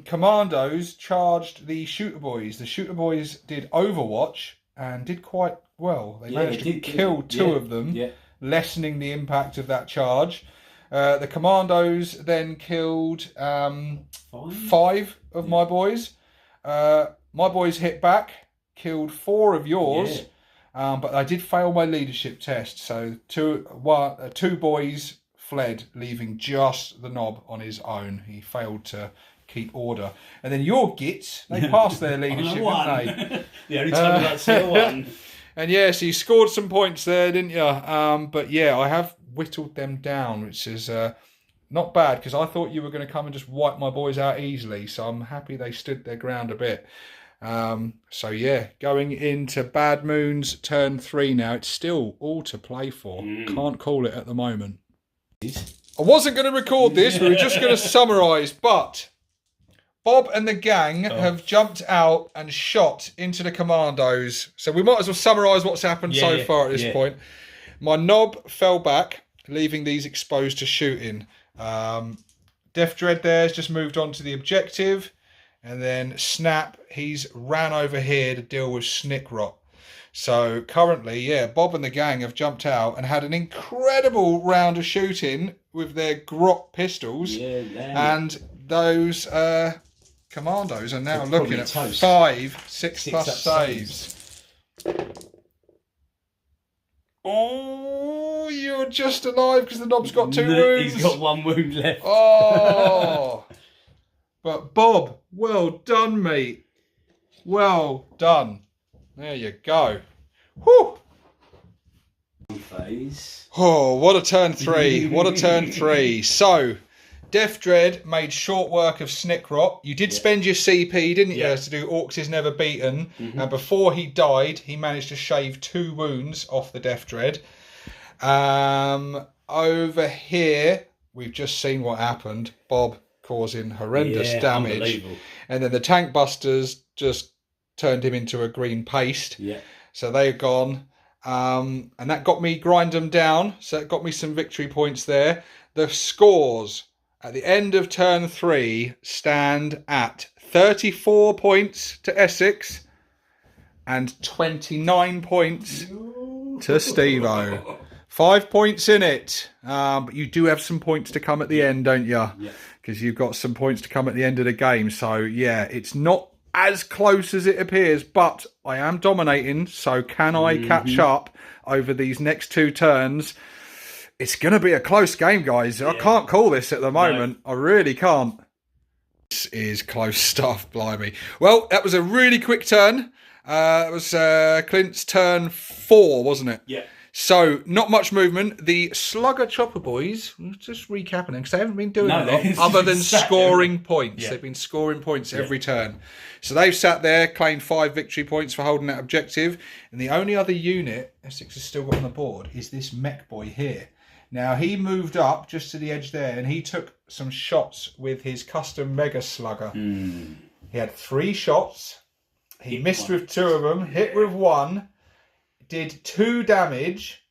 Speaker 1: commandos charged the shooter boys. The shooter boys did Overwatch and did quite well. They managed to kill 2 of them, lessening the impact of that charge. The commandos then killed 5 of my boys. My boys hit back, killed 4 of yours, but I did fail my leadership test. So 2 boys fled, leaving just the knob on his own. He failed to keep order. And then your gits, they passed their leadership, didn't they?
Speaker 2: The only time I've seen 1.
Speaker 1: And yeah, so you scored some points there, didn't you? But yeah, I have whittled them down, which is not bad, because I thought you were going to come and just wipe my boys out easily. So I'm happy they stood their ground a bit. So yeah, going into Bad Moon's turn 3 now. It's still all to play for. Can't call it at the moment. I wasn't going to record this. We were just going to summarise, but Bob and the gang have jumped out and shot into the commandos. So we might as well summarise what's happened so far at this point. My knob fell back, leaving these exposed to shooting. Death Dread there's just moved on to the objective. And then Snap, he's ran over here to deal with Snick Rot. So currently, Bob and the gang have jumped out and had an incredible round of shooting with their grot pistols. And those commandos are now looking at 5 6+ saves. Oh, you're just alive because the knob's got 2 wounds.
Speaker 2: He's got 1 wound left.
Speaker 1: Oh. But Bob, well done, mate. Well done. There you go. Whew.
Speaker 2: Phase.
Speaker 1: Oh, what a turn 3. What a turn 3. So, Death Dread made short work of Snick Rot. You did spend your CP, didn't you, to do Orks is Never Beaten. And before he died, he managed to shave 2 wounds off the Death Dread. Over here, we've just seen what happened. Bob causing horrendous damage. And then the Tank Busters just turned him into a green paste. So they're gone. And that got me grind them down. So it got me some victory points there. The scores at the end of turn 3 stand at 34 points to Essex and 29 points to Stevo. 5 points in it. But you do have some points to come at the end, don't you? Because you've got some points to come at the end of the game. So, it's not as close as it appears, but I am dominating. So can I catch up over these next 2 turns? It's going to be a close game, guys. I can't call this at the moment. I really can't. This is close stuff, blimey. Well, that was a really quick turn. It was Clint's turn 4, wasn't it? So, not much movement. The Slugger Chopper boys, just recapping them, because they haven't been doing a lot other than scoring points. They've been scoring points every turn. So they've sat there, claimed 5 victory points for holding that objective. And the only other unit Essex has still got on the board is this mech boy here. Now, he moved up just to the edge there, and he took some shots with his custom Mega Slugger. He had 3 shots. He missed with 2 of them, hit with 1. Did 2 damage,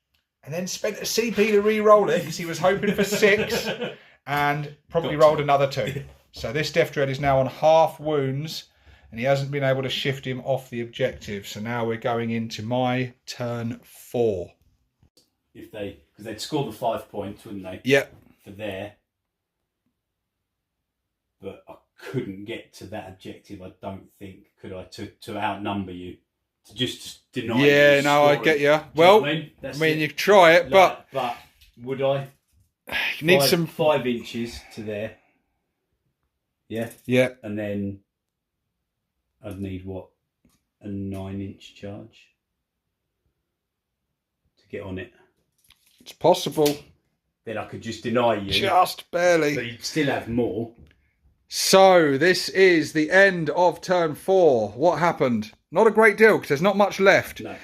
Speaker 1: and then spent a CP to re-roll it because he was hoping for 6, and probably rolled another 2. So this Death Dread is now on half wounds, and he hasn't been able to shift him off the objective. So now we're going into my turn 4.
Speaker 2: Because they'd score the 5 points, wouldn't they? For there. But I couldn't get to that objective, I don't think, could I, to outnumber you. To just deny you
Speaker 1: I get you. Well, I mean you try it, but
Speaker 2: would I?
Speaker 1: You need some
Speaker 2: 5 inches to there.
Speaker 1: Yeah.
Speaker 2: And then I'd need what? A 9-inch charge to get on it.
Speaker 1: It's possible.
Speaker 2: Then I could just deny you.
Speaker 1: Just barely.
Speaker 2: But you'd still have more.
Speaker 1: So this is the end of turn 4. What happened? Not a great deal because there's not much left.
Speaker 2: No.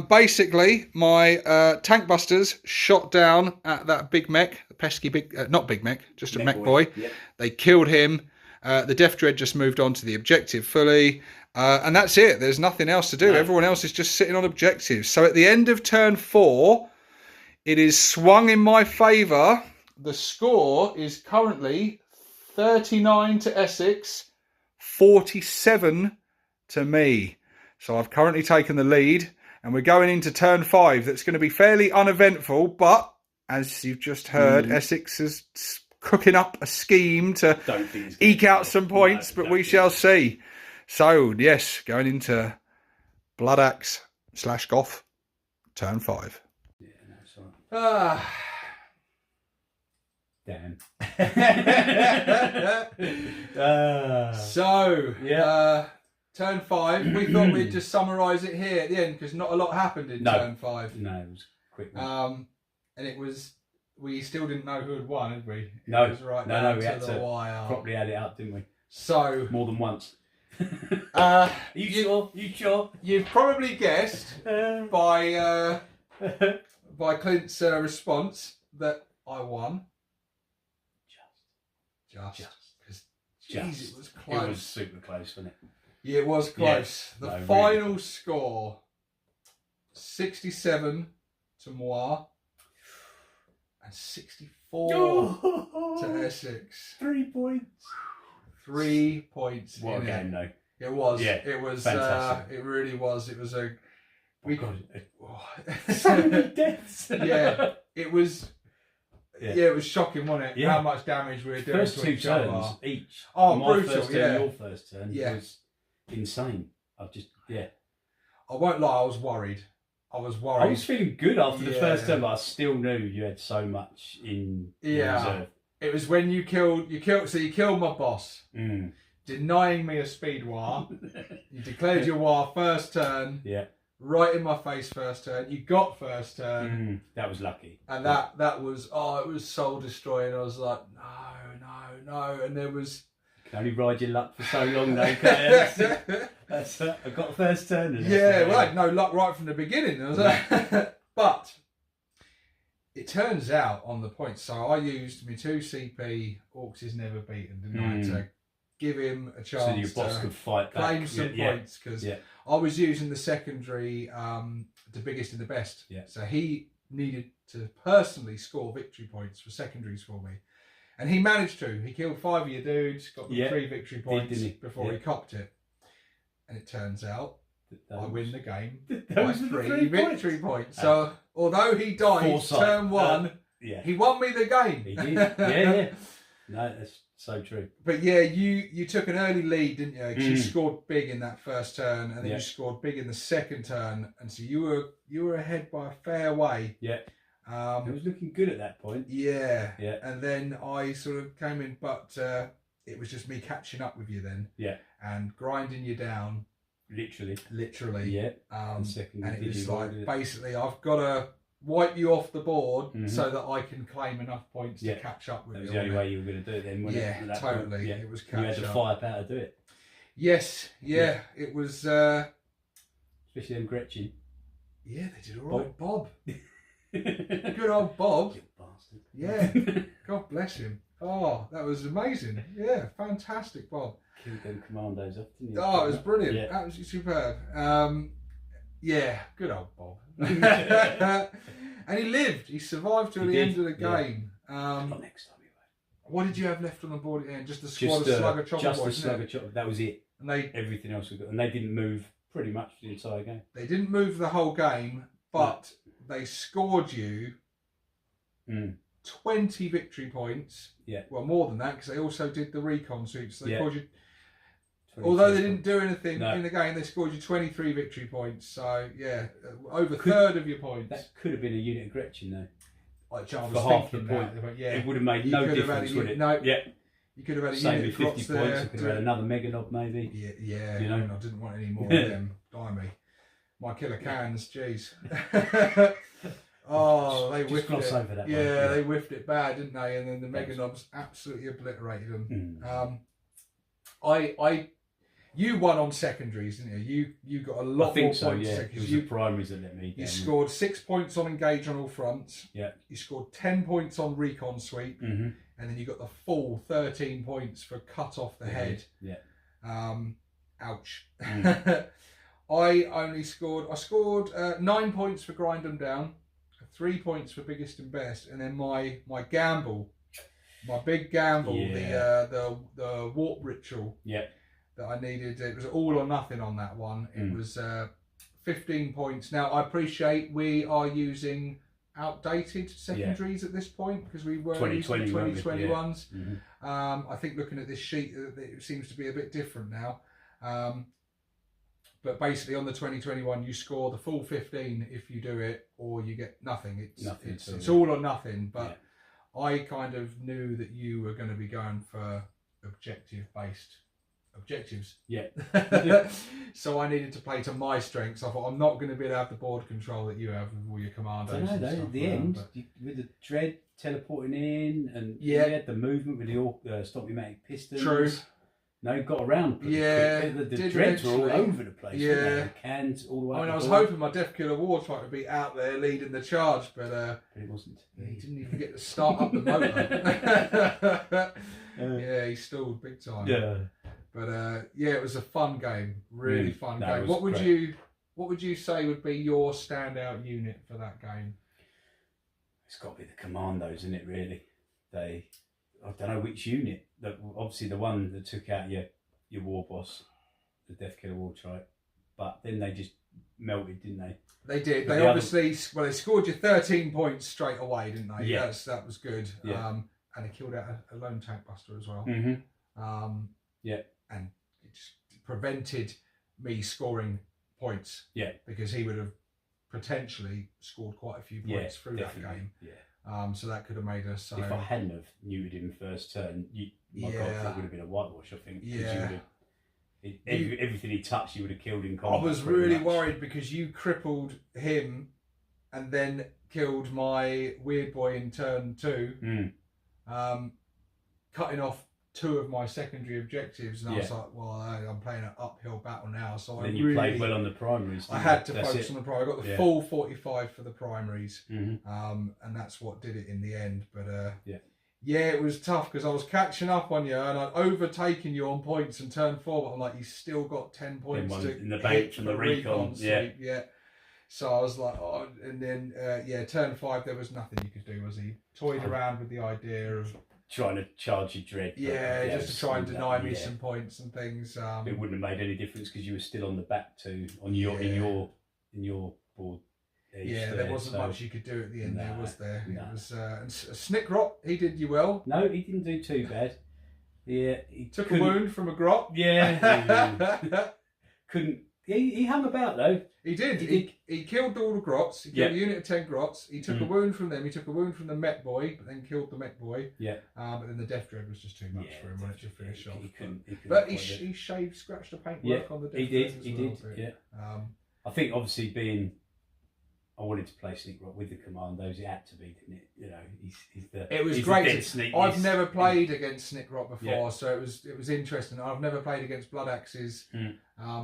Speaker 1: Basically, my tank busters shot down at that big mech, the pesky big, not big mech, just a mech boy. They killed him. The Death Dread just moved on to the objective fully. And that's it. There's nothing else to do. No. Everyone else is just sitting on objectives. So at the end of turn 4, it is swung in my favour. The score is currently 39 to Essex, 47 to me. So I've currently taken the lead, and we're going into turn 5. That's going to be fairly uneventful, but as you've just heard, Essex is cooking up a scheme to eke out some points, but we shall see. So, yes, going into Blood Axe / Goth, turn 5.
Speaker 2: Yeah, no, sorry. Damn.
Speaker 1: Turn 5. We thought we'd just summarise it here at the end because not a lot happened in turn 5.
Speaker 2: No, it was quick.
Speaker 1: And it was. We still didn't know who had won, had we?
Speaker 2: No,
Speaker 1: it was right
Speaker 2: we had to properly add it up, didn't we? So more than once. You sure?
Speaker 1: You've probably guessed by Clint's response that I won. Just. Because Jeez, it was close.
Speaker 2: It was super close, wasn't it?
Speaker 1: Yeah, it was close. The final score, 67 to moi and 64 to Essex.
Speaker 2: 3 points.
Speaker 1: 3 points.
Speaker 2: What a game, though.
Speaker 1: It was.
Speaker 2: Yeah,
Speaker 1: it was.
Speaker 2: fantastic.
Speaker 1: It really was. It was a.
Speaker 2: So many deaths.
Speaker 1: Yeah, it was. Yeah, it was shocking, wasn't it? Yeah. How much damage we were doing
Speaker 2: first
Speaker 1: to
Speaker 2: two
Speaker 1: each
Speaker 2: turns
Speaker 1: other.
Speaker 2: each.
Speaker 1: Oh,
Speaker 2: my
Speaker 1: brutal!
Speaker 2: First turn, your first turn was insane. I
Speaker 1: won't lie. I was worried. I was
Speaker 2: feeling good after the first turn, but I still knew you had so much in reserve.
Speaker 1: It was when you killed. So you killed my boss, denying me a speed war. You declared your war first turn.
Speaker 2: Yeah. Right
Speaker 1: in my face first turn. You got first turn.
Speaker 2: That was lucky.
Speaker 1: And that was it was soul destroying. I was like, no. And there was.
Speaker 2: You can only ride your luck for so long, though. I got first turn.
Speaker 1: Well, I had no luck right from the beginning. But it turns out on the points. So I used my 2 CP. Orks is never beaten, didn't I? To give him a chance. So
Speaker 2: your boss could fight back.
Speaker 1: Claim some points because I was using the secondary, the biggest and the best.
Speaker 2: Yeah.
Speaker 1: So he needed to personally score victory points for secondaries for me. And he managed to. He killed 5 of your dudes, got them 3 victory points before he copped it. And it turns out I win the game by 3 victory points. So although he died turn 1, he won me the game.
Speaker 2: He did. Yeah. No, that's so true.
Speaker 1: But yeah, you took an early lead, didn't you? Because you scored big in that first turn, and then you scored big in the second turn, and so you were ahead by a fair way.
Speaker 2: Yeah. It was looking good at that point.
Speaker 1: Yeah. And then I sort of came in, but it was just me catching up with you then.
Speaker 2: Yeah.
Speaker 1: And grinding you down.
Speaker 2: Literally.
Speaker 1: Yeah.
Speaker 2: And
Speaker 1: it was like, basically, I've got to wipe you off the board so that I can claim enough points to catch up with you.
Speaker 2: That was the only way you were going to do it then, wasn't it?
Speaker 1: Yeah, totally. It was catch up.
Speaker 2: You had the firepower to do it.
Speaker 1: Yes. Yeah. It was...
Speaker 2: especially them Gretchen.
Speaker 1: Yeah, they did all right. Bob. Good old Bob.
Speaker 2: You bastard.
Speaker 1: Yeah. God bless him. Oh, that was amazing. Yeah, fantastic, Bob.
Speaker 2: Killed them commandos off, didn't you?
Speaker 1: Oh, it was brilliant. Yeah. Absolutely superb. Yeah, good old Bob. And he lived. He survived till the end of the game.
Speaker 2: Not next time,
Speaker 1: what did you have left on the board at the end? Just the squad of Slugger Chopper
Speaker 2: Just
Speaker 1: boys,
Speaker 2: the Slugger Chopper. That was it.
Speaker 1: And
Speaker 2: everything else was good. And they didn't move pretty much the entire game.
Speaker 1: They didn't move the whole game, but they scored you 20 victory points.
Speaker 2: Yeah.
Speaker 1: Well, more than that, because they also did the recon sweeps. They scored you. Although they didn't do anything in the game, they scored you 23 victory points. So yeah, over a third of your points.
Speaker 2: That could have been a unit of Gretchen, though.
Speaker 1: Like John
Speaker 2: for half the point. It would have made no difference, would it?
Speaker 1: No.
Speaker 2: Yeah.
Speaker 1: You could have had a
Speaker 2: Save
Speaker 1: unit
Speaker 2: 50 points.
Speaker 1: there.
Speaker 2: You could have had another Mega Knob, maybe.
Speaker 1: Yeah.
Speaker 2: You know?
Speaker 1: I didn't want any more of them. Blimey. My killer cans, jeez. Oh, they whiffed it.
Speaker 2: Over that
Speaker 1: yeah, they whiffed it bad, didn't they? And then the Mega Knobs absolutely obliterated them. You won on secondaries, didn't you? You got a lot more points.
Speaker 2: Yeah. It was the primaries that let me down.
Speaker 1: You scored 6 points on engage on all fronts.
Speaker 2: Yeah. You
Speaker 1: scored 10 points on recon sweep. And then you got the full 13 points for cut off the head.
Speaker 2: Yeah.
Speaker 1: Ouch. I scored 9 points for grind them down, 3 points for biggest and best, and then my gamble, my big gamble, the warp ritual.
Speaker 2: Yeah.
Speaker 1: That I needed. It was all or nothing on that one. It was 15 points. Now I appreciate we are using outdated secondaries at this point because we were using the 2021s. I think looking at this sheet, it seems to be a bit different now. But basically on the 2021, you score the full 15 if you do it, or you get nothing. It's all or nothing. But I kind of knew that you were going to be going for objectives.
Speaker 2: Yeah.
Speaker 1: So I needed to play to my strengths. I thought I'm not going to be able to have the board control that you have with all your commandos.
Speaker 2: I know, though, at the end, with the dread teleporting in, and the movement with the Stompy-matic pistons.
Speaker 1: True.
Speaker 2: No, got around.
Speaker 1: Yeah,
Speaker 2: The
Speaker 1: did
Speaker 2: dreads were all
Speaker 1: eventually.
Speaker 2: over the place.
Speaker 1: Yeah.
Speaker 2: Weren't they? The cans all the way.
Speaker 1: I mean,
Speaker 2: up
Speaker 1: I was
Speaker 2: the board.
Speaker 1: hoping my Death Killer Warstrike would be out there leading the charge, but
Speaker 2: it wasn't.
Speaker 1: he didn't even get to start up the motor. Yeah, he stalled big time.
Speaker 2: Yeah.
Speaker 1: But yeah, it was a fun game, really fun
Speaker 2: that
Speaker 1: game.
Speaker 2: was
Speaker 1: What would you say would be your standout unit for that game?
Speaker 2: It's got to be the Commandos, isn't it? Really, I don't know which unit. Obviously, the one that took out your war boss, the Death Killer Warstrike, but then they just melted, didn't they?
Speaker 1: They did. They obviously they scored you 13 points straight away, didn't they?
Speaker 2: Yeah,
Speaker 1: that was good.
Speaker 2: Yeah.
Speaker 1: And they killed out a lone tank buster as well.
Speaker 2: Mm-hmm.
Speaker 1: Yeah, and it just prevented me scoring points.
Speaker 2: Yeah,
Speaker 1: because he would have potentially scored quite a few points through
Speaker 2: definitely.
Speaker 1: that game.
Speaker 2: Yeah.
Speaker 1: So that could have made us. So
Speaker 2: if I hadn't have neutered him first turn, God, that would have been a whitewash. I think.
Speaker 1: Yeah.
Speaker 2: Everything he touched, you would have killed in combat.
Speaker 1: I was really worried because you crippled him, and then killed my weird boy in turn 2, cutting off 2 of my secondary objectives, and I was like, well, I'm playing an uphill battle now, so
Speaker 2: then you played well on the primaries.
Speaker 1: I had to focus on the primaries. I got the full 45 for the primaries, and that's what did it in the end. But yeah, it was tough because I was catching up on you, and I'd overtaken you on points in turn 4, but I'm like, you still got 10 points
Speaker 2: in the bank from the recon.
Speaker 1: Yeah. So I was like, oh, and then turn 5, there was nothing you could do, was he? Toyed around with the idea of
Speaker 2: trying to charge your dread.
Speaker 1: Just to try and deny me some points and things.
Speaker 2: It wouldn't have made any difference because you were still on the back too, in your board.
Speaker 1: There wasn't much you could do at the end. There was there. No. It was and Snickrot. He did you well.
Speaker 2: No, he didn't do too bad. Yeah, he
Speaker 1: took a wound from a grot.
Speaker 2: Yeah, couldn't. He hung about though.
Speaker 1: He did. He killed all the grots. He killed a unit of 10 grots. He took a wound from them. He took a wound from the Met Boy, but then killed the Met Boy.
Speaker 2: Yeah.
Speaker 1: But then the Death Dread was just too much for him when it just finished off.
Speaker 2: But
Speaker 1: he scratched the paintwork on the Death Dread.
Speaker 2: He did. Yeah. I think obviously I wanted to play Snickrot with the Commandos. It had to be, didn't it? You know,
Speaker 1: it was great. I've never played against Snickrot before, so it was interesting. I've never played against Blood Axes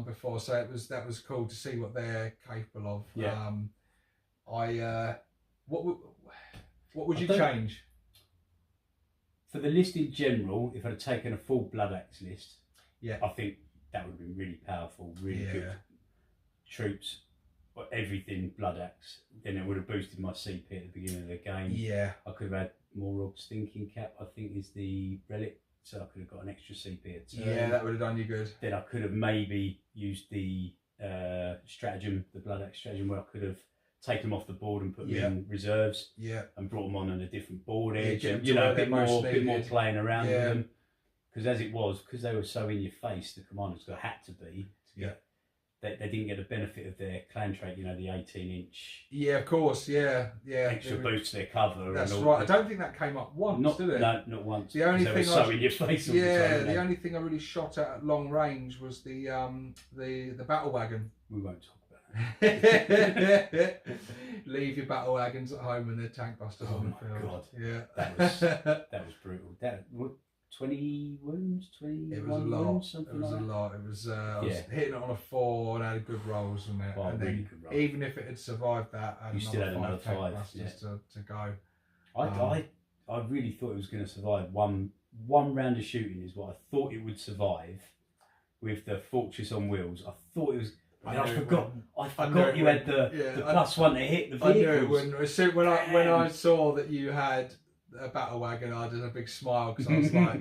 Speaker 1: before, so that was cool to see what they're capable of.
Speaker 2: Yeah.
Speaker 1: What would you change
Speaker 2: for the list in general? If I'd taken a full Blood Axe list, I think that would have been really powerful, really good troops. Or everything Blood Axe, then it would have boosted my CP at the beginning of the game.
Speaker 1: Yeah.
Speaker 2: I could have had Morog's Thinking Cap, I think is the relic, so I could have got an extra CP at turn.
Speaker 1: Yeah, that would have done you good.
Speaker 2: Then I could have maybe used the stratagem, the Blood Axe stratagem, where I could have taken them off the board and put them in reserves.
Speaker 1: Yeah.
Speaker 2: And brought them on a different board edge.
Speaker 1: Yeah,
Speaker 2: And, a bit more playing around with them. Because as it was, because they were so in your face, the commanders had to be. They didn't get the benefit of their clan trait, the 18-inch.
Speaker 1: Yeah, of course,
Speaker 2: extra boost to their cover.
Speaker 1: That's right. I don't think that came up once, did it?
Speaker 2: No, not once.
Speaker 1: The only thing
Speaker 2: so in your face. All the time,
Speaker 1: the only thing I really shot at long range was the battle wagon.
Speaker 2: We won't talk about that.
Speaker 1: Leave your battle wagons at home and their tank busters on the field.
Speaker 2: God.
Speaker 1: Yeah,
Speaker 2: that was brutal. 20 wounds, 21
Speaker 1: it was a lot.
Speaker 2: Wounds, something
Speaker 1: it was
Speaker 2: like
Speaker 1: a lot. It was. I was hitting it on a 4 and had good rolls from it. And
Speaker 2: really
Speaker 1: then
Speaker 2: good roll.
Speaker 1: Even if it had survived that, I had
Speaker 2: still had another 5
Speaker 1: busters to go.
Speaker 2: I really thought it was going to survive one round of shooting. Is what I thought it would survive with the Fortress on Wheels. I thought it was. I forgot you had the +1 to hit the vehicles.
Speaker 1: I knew it wouldn't. As soon when I saw that you had a battle wagon, I did a big smile because I was like,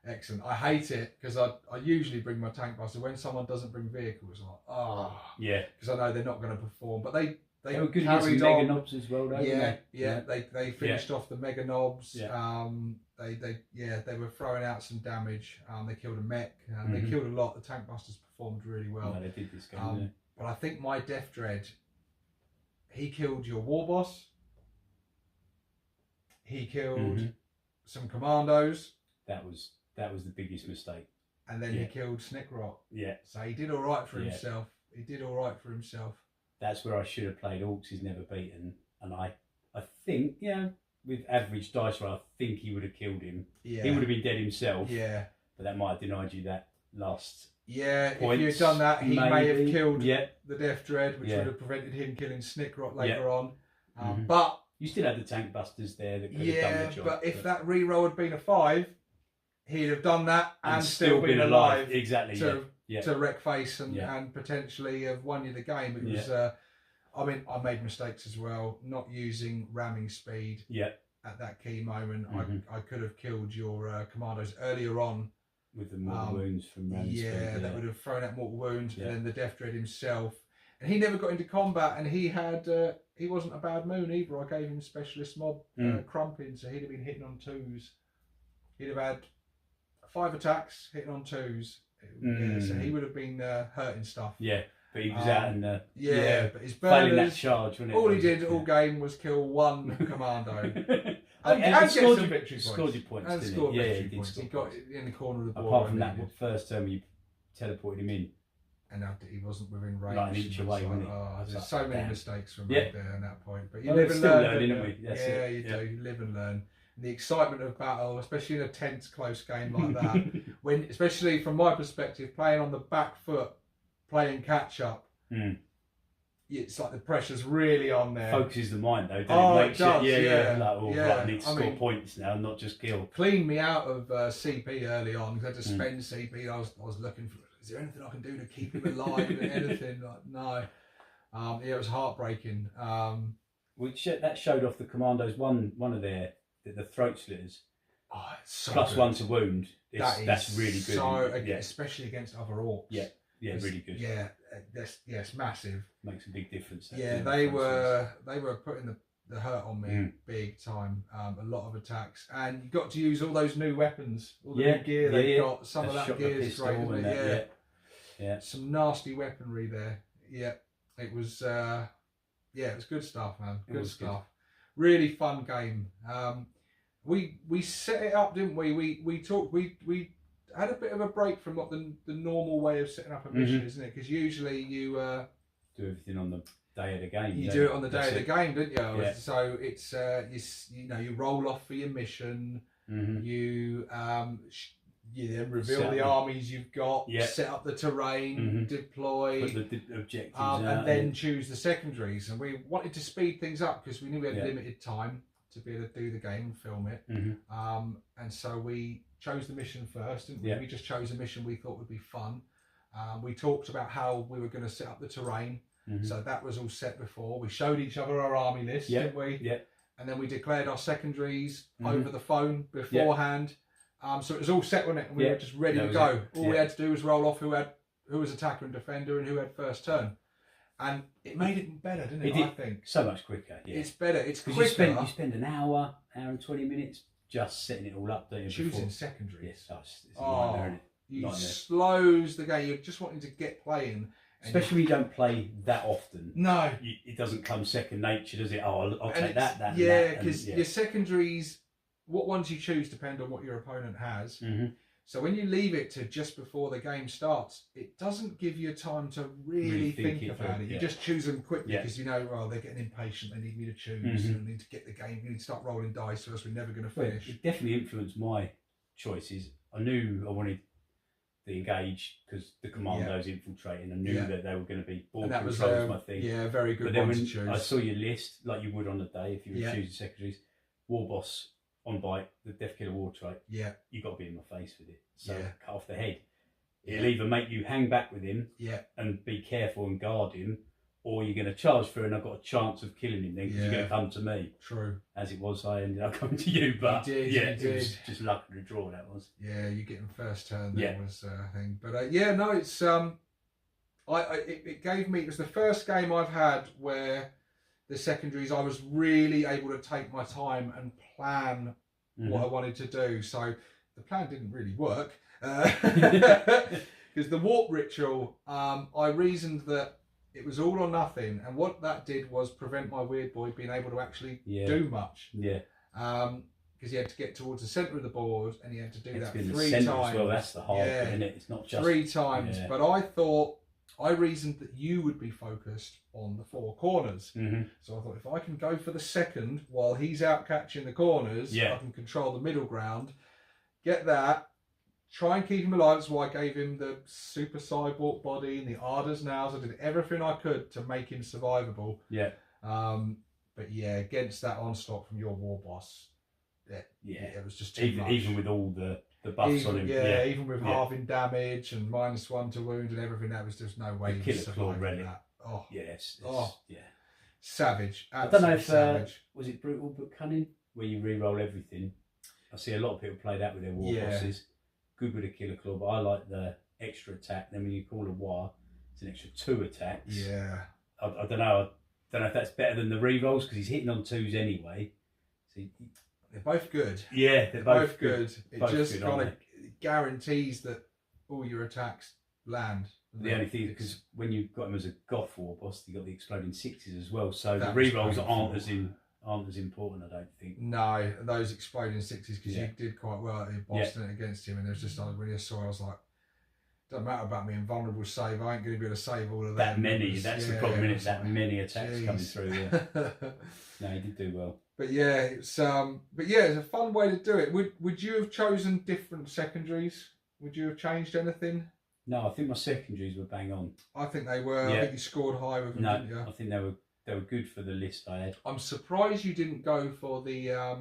Speaker 1: excellent. I hate it because I usually bring my tank buster. When someone doesn't bring vehicles, I'm like, because I know they're not going to perform. But they
Speaker 2: were good against mega knobs as well, though.
Speaker 1: They finished off the mega knobs.
Speaker 2: Yeah.
Speaker 1: They were throwing out some damage. They killed a mech. They killed a lot. The tank busters performed really well.
Speaker 2: No, they did this game.
Speaker 1: But I think my Death Dread, he killed your war boss. He killed some commandos.
Speaker 2: That was the biggest mistake.
Speaker 1: And then he killed Snickrot.
Speaker 2: Yeah.
Speaker 1: So he did all right for himself. He did all right for himself.
Speaker 2: That's where I should have played Orks is never beaten. And I think, with average dice roll, I think he would have killed him.
Speaker 1: Yeah.
Speaker 2: He would have been dead himself.
Speaker 1: Yeah.
Speaker 2: but that might have denied you that last.
Speaker 1: Yeah,
Speaker 2: Points,
Speaker 1: if you had done that, he may have killed
Speaker 2: Yeah.
Speaker 1: the Death Dread, which
Speaker 2: Yeah.
Speaker 1: would have prevented him killing Snickrot later on.
Speaker 2: Mhm.
Speaker 1: But
Speaker 2: You still had the tank busters there that could have done the job.
Speaker 1: but if that reroll had been a 5, he'd have done that and still been alive.
Speaker 2: Exactly.
Speaker 1: To wreck face and potentially have won you the game. It was. I mean, I made mistakes as well, not using ramming speed at that key moment. I could have killed your commandos earlier on
Speaker 2: with the mortal wounds from ramming speed.
Speaker 1: Yeah, that would have thrown out mortal wounds, and then the Death Dread himself. And he never got into combat, and he had he wasn't a bad moon either. I gave him specialist mob crumping, so he'd have been hitting on 2s. He'd have had 5 attacks hitting on 2s. So he would have been hurting stuff.
Speaker 2: Yeah, but he was out in the
Speaker 1: but his
Speaker 2: failing
Speaker 1: burners,
Speaker 2: that charge. Wasn't it?
Speaker 1: All he did all game was kill 1 commando
Speaker 2: and
Speaker 1: get
Speaker 2: scored
Speaker 1: some victory points.
Speaker 2: Scored your points,
Speaker 1: and
Speaker 2: didn't
Speaker 1: scored
Speaker 2: he?
Speaker 1: victory
Speaker 2: He did
Speaker 1: points.
Speaker 2: score
Speaker 1: He got
Speaker 2: points.
Speaker 1: in the corner of the board.
Speaker 2: Apart from that first term, you teleported him in.
Speaker 1: And he wasn't within range.
Speaker 2: Like an inch away, wasn't he?
Speaker 1: There's so many mistakes were made there at that point. But you
Speaker 2: live and learn, didn't we?
Speaker 1: You do. You live and learn. And the excitement of battle, especially in a tense, close game like that, when, especially from my perspective, playing on the back foot, playing catch up, it's like the pressure's really on there.
Speaker 2: Focuses the mind though, doesn't it?
Speaker 1: It does,
Speaker 2: Like, I need to score points now, not just kill.
Speaker 1: Cleaned me out of CP early on because I had to spend CP. I was looking for, is there anything I can do to keep him alive? Anything? Like, no. It was heartbreaking.
Speaker 2: Which that showed off the commandos. One of the throat slitters.
Speaker 1: Oh, it's so
Speaker 2: plus
Speaker 1: good.
Speaker 2: 1 to wound. That's really good.
Speaker 1: So especially against other orcs.
Speaker 2: Yeah, really good.
Speaker 1: Yeah, it's massive.
Speaker 2: Makes a big difference.
Speaker 1: Yeah, they were putting the hurt on me big time. A lot of attacks, and you got to use all those new weapons, all the new gear they got. Some of that gear is great, isn't it? Yeah, some nasty weaponry there. Yeah, it was. It was good stuff, man. Good stuff. Really fun game. We set it up, didn't we? We talked. We had a bit of a break from what the normal way of setting up a mission, isn't it? Because usually you
Speaker 2: do everything on the day of the game.
Speaker 1: You do it on the day of the game, don't you? Yeah. So it's you roll off for your mission. You then reveal the armies you've got, set up the terrain, deploy,
Speaker 2: put the objectives
Speaker 1: and then choose the secondaries. And we wanted to speed things up because we knew we had limited time to be able to do the game and film it. And so we chose the mission first, didn't we? We just chose a mission we thought would be fun. We talked about how we were going to set up the terrain. So that was all set before. We showed each other our army list, didn't we? Yeah. And then we declared our secondaries over the phone beforehand. So it was all set, wasn't it? And we were just ready to go. All we had to do was roll off who was attacker and defender and who had first turn. And it made it better, didn't it? I think
Speaker 2: so much quicker. Yeah.
Speaker 1: It's better. It's quicker.
Speaker 2: You spend an hour and 20 minutes just setting it all up.
Speaker 1: Choosing secondaries.
Speaker 2: Yes, it's a nightmare, isn't it?
Speaker 1: You slows the game. You're just wanting to get playing.
Speaker 2: Especially when you don't play that often.
Speaker 1: No.
Speaker 2: It doesn't come second nature, does it? Oh, I'll take that.
Speaker 1: Yeah, because your secondaries, what ones you choose depend on what your opponent has. So when you leave it to just before the game starts, it doesn't give you time to really think about it. You just choose them quickly because you know, well, they're getting impatient. They need me to choose. And I need to get the game. We need to start rolling dice, or else we're never going to finish.
Speaker 2: It definitely influenced my choices. I knew I wanted the engage because the commandos infiltrating. I knew that they were going to be ball controls my thing.
Speaker 1: Yeah, very good.
Speaker 2: But then when I saw your list, like you would on the day if you were choosing secondaries, War Boss on bite, the Death Killer War trait. Yeah, you got to be in my face with it. So cut off the head. It'll either make you hang back with him, and be careful and guard him, or you're going to charge through, and I've got a chance of killing him then because you're going to come to me.
Speaker 1: True.
Speaker 2: As it was, I ended up coming to you, but
Speaker 1: you did.
Speaker 2: It was just luck of the draw. That was.
Speaker 1: Yeah, you getting first turn. That was a thing, but it's it gave me. It was the first game I've had where the secondaries I was really able to take my time and plan what I wanted to do. So the plan didn't really work because the warp ritual. I reasoned that it was all or nothing, and what that did was prevent my weird boy being able to actually do much. Yeah. Because he had to get towards the centre of the board, and he had to do that 3 times.
Speaker 2: As well, that's the hard bit, isn't it? It's not just
Speaker 1: 3 times. But I reasoned that you would be focused on the 4 corners. So I thought, if I can go for the second while he's out catching the corners, I can control the middle ground, get that, try and keep him alive. That's why I gave him the super cyborg body and the Arda's nails. I did everything I could to make him survivable.
Speaker 2: Yeah.
Speaker 1: But yeah, against that onslaught from your war boss, it was just too much.
Speaker 2: Even with all the buffs on him.
Speaker 1: Yeah, even with halving damage and -1 to wound and everything, that was just no way to survive that. Oh,
Speaker 2: yes. Yeah.
Speaker 1: Savage.
Speaker 2: I don't know if was it brutal but cunning, where you re-roll everything. I see a lot of people play that with their war bosses. Good with a killer claw, but I like the extra attack. Then when you call a war, it's an extra 2 attacks.
Speaker 1: Yeah.
Speaker 2: I don't know. I don't know if that's better than the re-rolls because he's hitting on 2s anyway. So
Speaker 1: they're both good.
Speaker 2: Yeah, they're both
Speaker 1: good. It both just kind of guarantees that all your attacks land.
Speaker 2: The only thing, because when you've got him as a goth war boss, you got the exploding 6s as well. So the re-rolls aren't as important, I don't think.
Speaker 1: No, those exploding 6s, because you did quite well at Boston against him, and there's just when I saw, I was like, doesn't matter about me invulnerable save. I ain't going to be able to save all of them.
Speaker 2: That many. That's the problem. It's that many attacks coming through. Yeah. No, he did do well.
Speaker 1: But yeah, it's a fun way to do it. Would you have chosen different secondaries? Would you have changed anything?
Speaker 2: No, I think my secondaries were bang on.
Speaker 1: I think they were. I think you scored high with them, didn't you?
Speaker 2: I think they were good for the list I had.
Speaker 1: I'm surprised you didn't go for the. I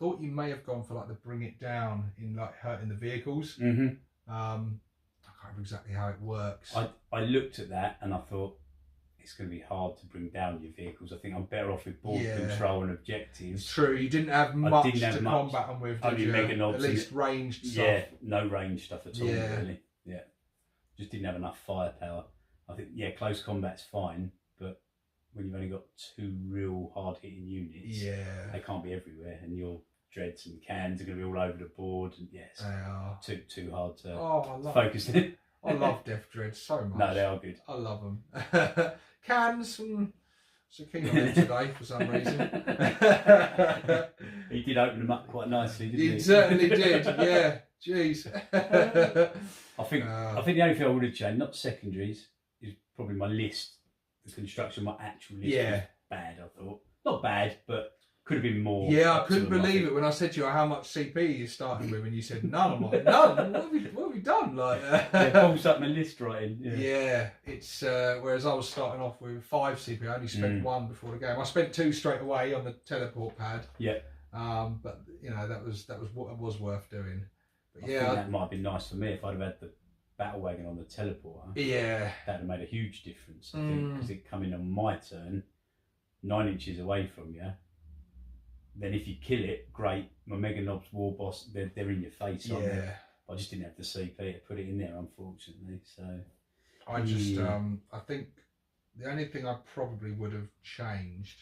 Speaker 1: thought you may have gone for like the bring it down in like hurting the vehicles.
Speaker 2: Mm-hmm.
Speaker 1: I can't remember exactly how it works.
Speaker 2: I looked at that and I thought it's going to be hard to bring down your vehicles. I think I'm better off with board control and objectives.
Speaker 1: It's true. You didn't have much to combat them with.
Speaker 2: Only mega knobs.
Speaker 1: At least ranged stuff.
Speaker 2: Yeah, no range stuff at all. Really. Yeah, just didn't have enough firepower. I think close combat's fine, but when you've only got 2 real hard hitting units, they can't be everywhere, and your dreads and cans are going to be all over the board, and they are too hard to focus in.
Speaker 1: I love Death Dread so much.
Speaker 2: No, they are good.
Speaker 1: I love them. Cans, so keen on them today for some reason.
Speaker 2: He did open them up quite nicely, didn't he?
Speaker 1: He certainly did. Yeah. Jeez.
Speaker 2: I think the only thing I would have changed, not secondaries, is probably my list. The construction of my actual list was bad. I thought not bad, but could have been more.
Speaker 1: Yeah, I couldn't believe it when I said to you how much CP you started with, and you said none. I'm like, none. What have you done? Like,
Speaker 2: pulls up my list writing.
Speaker 1: Yeah, it's whereas I was starting off with 5 CP. I only spent 1 before the game. I spent 2 straight away on the teleport pad.
Speaker 2: Yeah.
Speaker 1: But you know that was what it was worth doing. But
Speaker 2: I think that might have been nice for me if I'd have had the battle wagon on the teleporter.
Speaker 1: Yeah.
Speaker 2: That'd have made a huge difference. I think because it come in on my turn, 9 inches away from you. Then if you kill it, great. My Mega Knobs War Boss, they're in your face, aren't they? I just didn't have the CP to put it in there, unfortunately. So
Speaker 1: I just, I think the only thing I probably would have changed,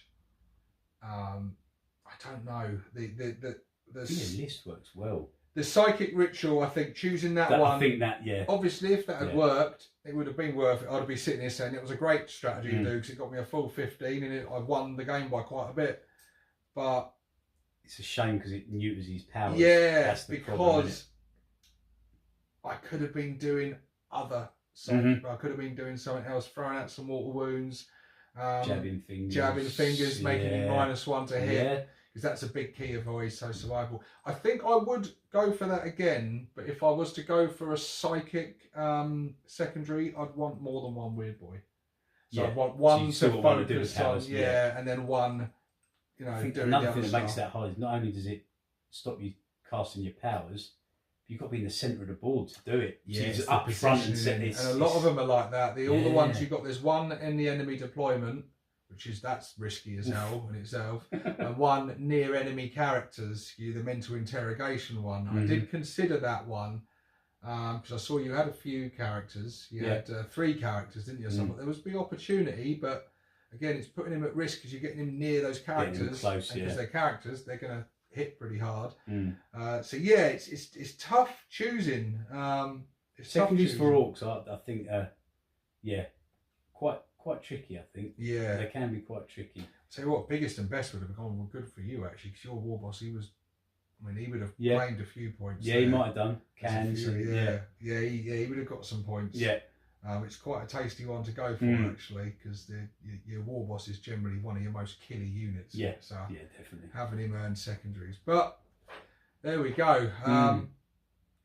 Speaker 1: I don't know. The
Speaker 2: list works well.
Speaker 1: The psychic ritual, I think, choosing that one.
Speaker 2: I think that,
Speaker 1: obviously, if that had worked, it would have been worth it. I'd be sitting here saying it was a great strategy to do because it got me a full 15 and I won the game by quite a bit. But
Speaker 2: it's a shame because it neuters his powers.
Speaker 1: Yeah,
Speaker 2: that's the
Speaker 1: because
Speaker 2: problem,
Speaker 1: I could have been doing other something. I could have been doing something else, throwing out some mortal wounds,
Speaker 2: jabbing fingers,
Speaker 1: making him -1 to hit. Because that's a big key of always so survivable. I think I would go for that again, but if I was to go for a psychic secondary, I'd want more than 1 weird boy. So I'd want 1 to focus on, and then 1, you know,
Speaker 2: I think
Speaker 1: doing
Speaker 2: another
Speaker 1: the
Speaker 2: thing
Speaker 1: other
Speaker 2: that makes
Speaker 1: stuff.
Speaker 2: that hard is not only does it stop you casting your powers, but you've got to be in the centre of the board to do it. So
Speaker 1: it's
Speaker 2: up front and set
Speaker 1: this. And a lot of them are like that. All the ones you've got, there's 1 in the enemy deployment, that's risky as hell in itself, and 1 near enemy characters, the mental interrogation one. I did consider that one because I saw you had a few characters. You had 3 characters, didn't you? So there was big opportunity, but again, it's putting him at risk because you're getting him near those characters.
Speaker 2: Close,
Speaker 1: because they're characters, they're going to hit pretty hard. So it's tough choosing.
Speaker 2: Secondaries for Orks, I think, quite tricky. I think they can be quite tricky.
Speaker 1: Tell you what, biggest and best would have gone good for you actually, because your war boss, he would have claimed a few points.
Speaker 2: Yeah, he might have done cans.
Speaker 1: He would have got some points.
Speaker 2: Yeah.
Speaker 1: It's quite a tasty one to go for actually, because your war boss is generally one of your most killer units.
Speaker 2: Yeah,
Speaker 1: so
Speaker 2: definitely.
Speaker 1: Having him earn secondaries, but there we go.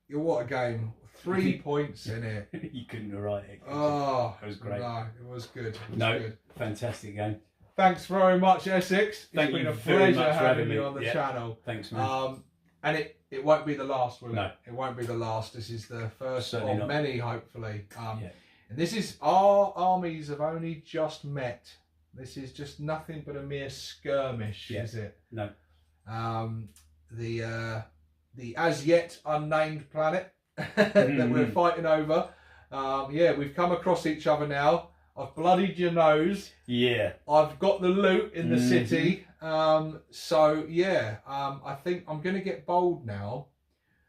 Speaker 1: What a game. 3 points in it.
Speaker 2: You couldn't write it.
Speaker 1: Oh,
Speaker 2: it was great.
Speaker 1: No, it was good. It was good.
Speaker 2: Fantastic game.
Speaker 1: Thanks very much, Essex.
Speaker 2: Thank
Speaker 1: it's been
Speaker 2: you
Speaker 1: a
Speaker 2: very
Speaker 1: pleasure
Speaker 2: much for
Speaker 1: having
Speaker 2: having
Speaker 1: you
Speaker 2: me.
Speaker 1: on the
Speaker 2: Yeah.
Speaker 1: channel.
Speaker 2: Thanks, man.
Speaker 1: And it won't be the last, will
Speaker 2: No.
Speaker 1: it? It won't be the last. This is the first
Speaker 2: Certainly
Speaker 1: of
Speaker 2: not.
Speaker 1: many, hopefully.
Speaker 2: Yeah.
Speaker 1: And this is, our armies have only just met. This is just nothing but a mere skirmish,
Speaker 2: Yeah.
Speaker 1: is it?
Speaker 2: No.
Speaker 1: The as yet unnamed planet that we're fighting over. Yeah, we've come across each other now. I've bloodied your nose.
Speaker 2: Yeah.
Speaker 1: I've got the loot in the city. So yeah, I think I'm going to get bold now.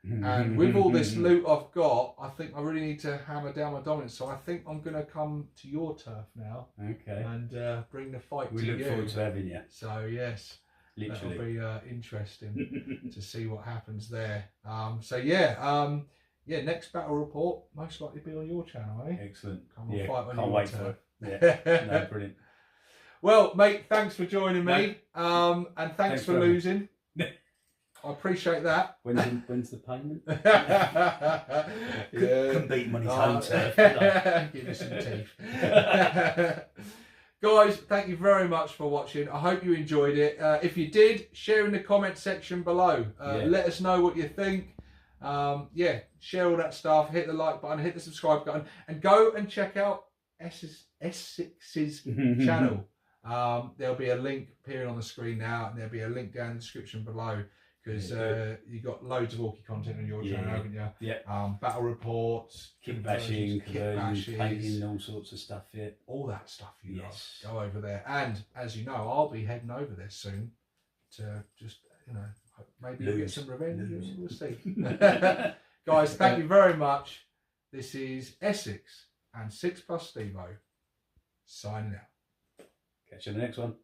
Speaker 1: And with all this loot I've got, I think I really need to hammer down my dominance. So I think I'm going to come to your turf now.
Speaker 2: Okay.
Speaker 1: And bring the fight to
Speaker 2: We
Speaker 1: you.
Speaker 2: look forward to having you.
Speaker 1: So yes,
Speaker 2: Literally.
Speaker 1: that'll be interesting to see what happens there. So yeah, yeah. Next battle report most likely be on your channel, eh?
Speaker 2: Excellent.
Speaker 1: Come and
Speaker 2: Yeah.
Speaker 1: fight on
Speaker 2: Can't
Speaker 1: your
Speaker 2: wait
Speaker 1: turf.
Speaker 2: for it. Yeah. No, brilliant.
Speaker 1: Well, mate, thanks for joining me. And thanks
Speaker 2: Thanks
Speaker 1: for
Speaker 2: for having me.
Speaker 1: losing. I appreciate that.
Speaker 2: When's the payment?
Speaker 1: Couldn't
Speaker 2: beat him on his home turf. could I?
Speaker 1: Give us some teeth. Guys, thank you very much for watching. I hope you enjoyed it. If you did, share in the comment section below. Let us know what you think. Yeah, share all that stuff. Hit the like button, hit the subscribe button, and go and check out Essex's channel. There'll be a link appearing on the screen now, and there'll be a link down in the description below. Because you've got loads of Orky content on your channel, haven't you?
Speaker 2: Yeah.
Speaker 1: Battle reports,
Speaker 2: Kit bashing, conversions,
Speaker 1: bashes,
Speaker 2: painting, all sorts of stuff. Yeah.
Speaker 1: all that stuff. You
Speaker 2: Yes.
Speaker 1: know, go over there. And as you know, I'll be heading over there soon to just, you know, maybe get
Speaker 2: Lose.
Speaker 1: some revenge.
Speaker 2: Lose.
Speaker 1: We'll see. Guys, thank you very much. This is Essex and 6+ Stevo signing out.
Speaker 2: Catch you in the next one.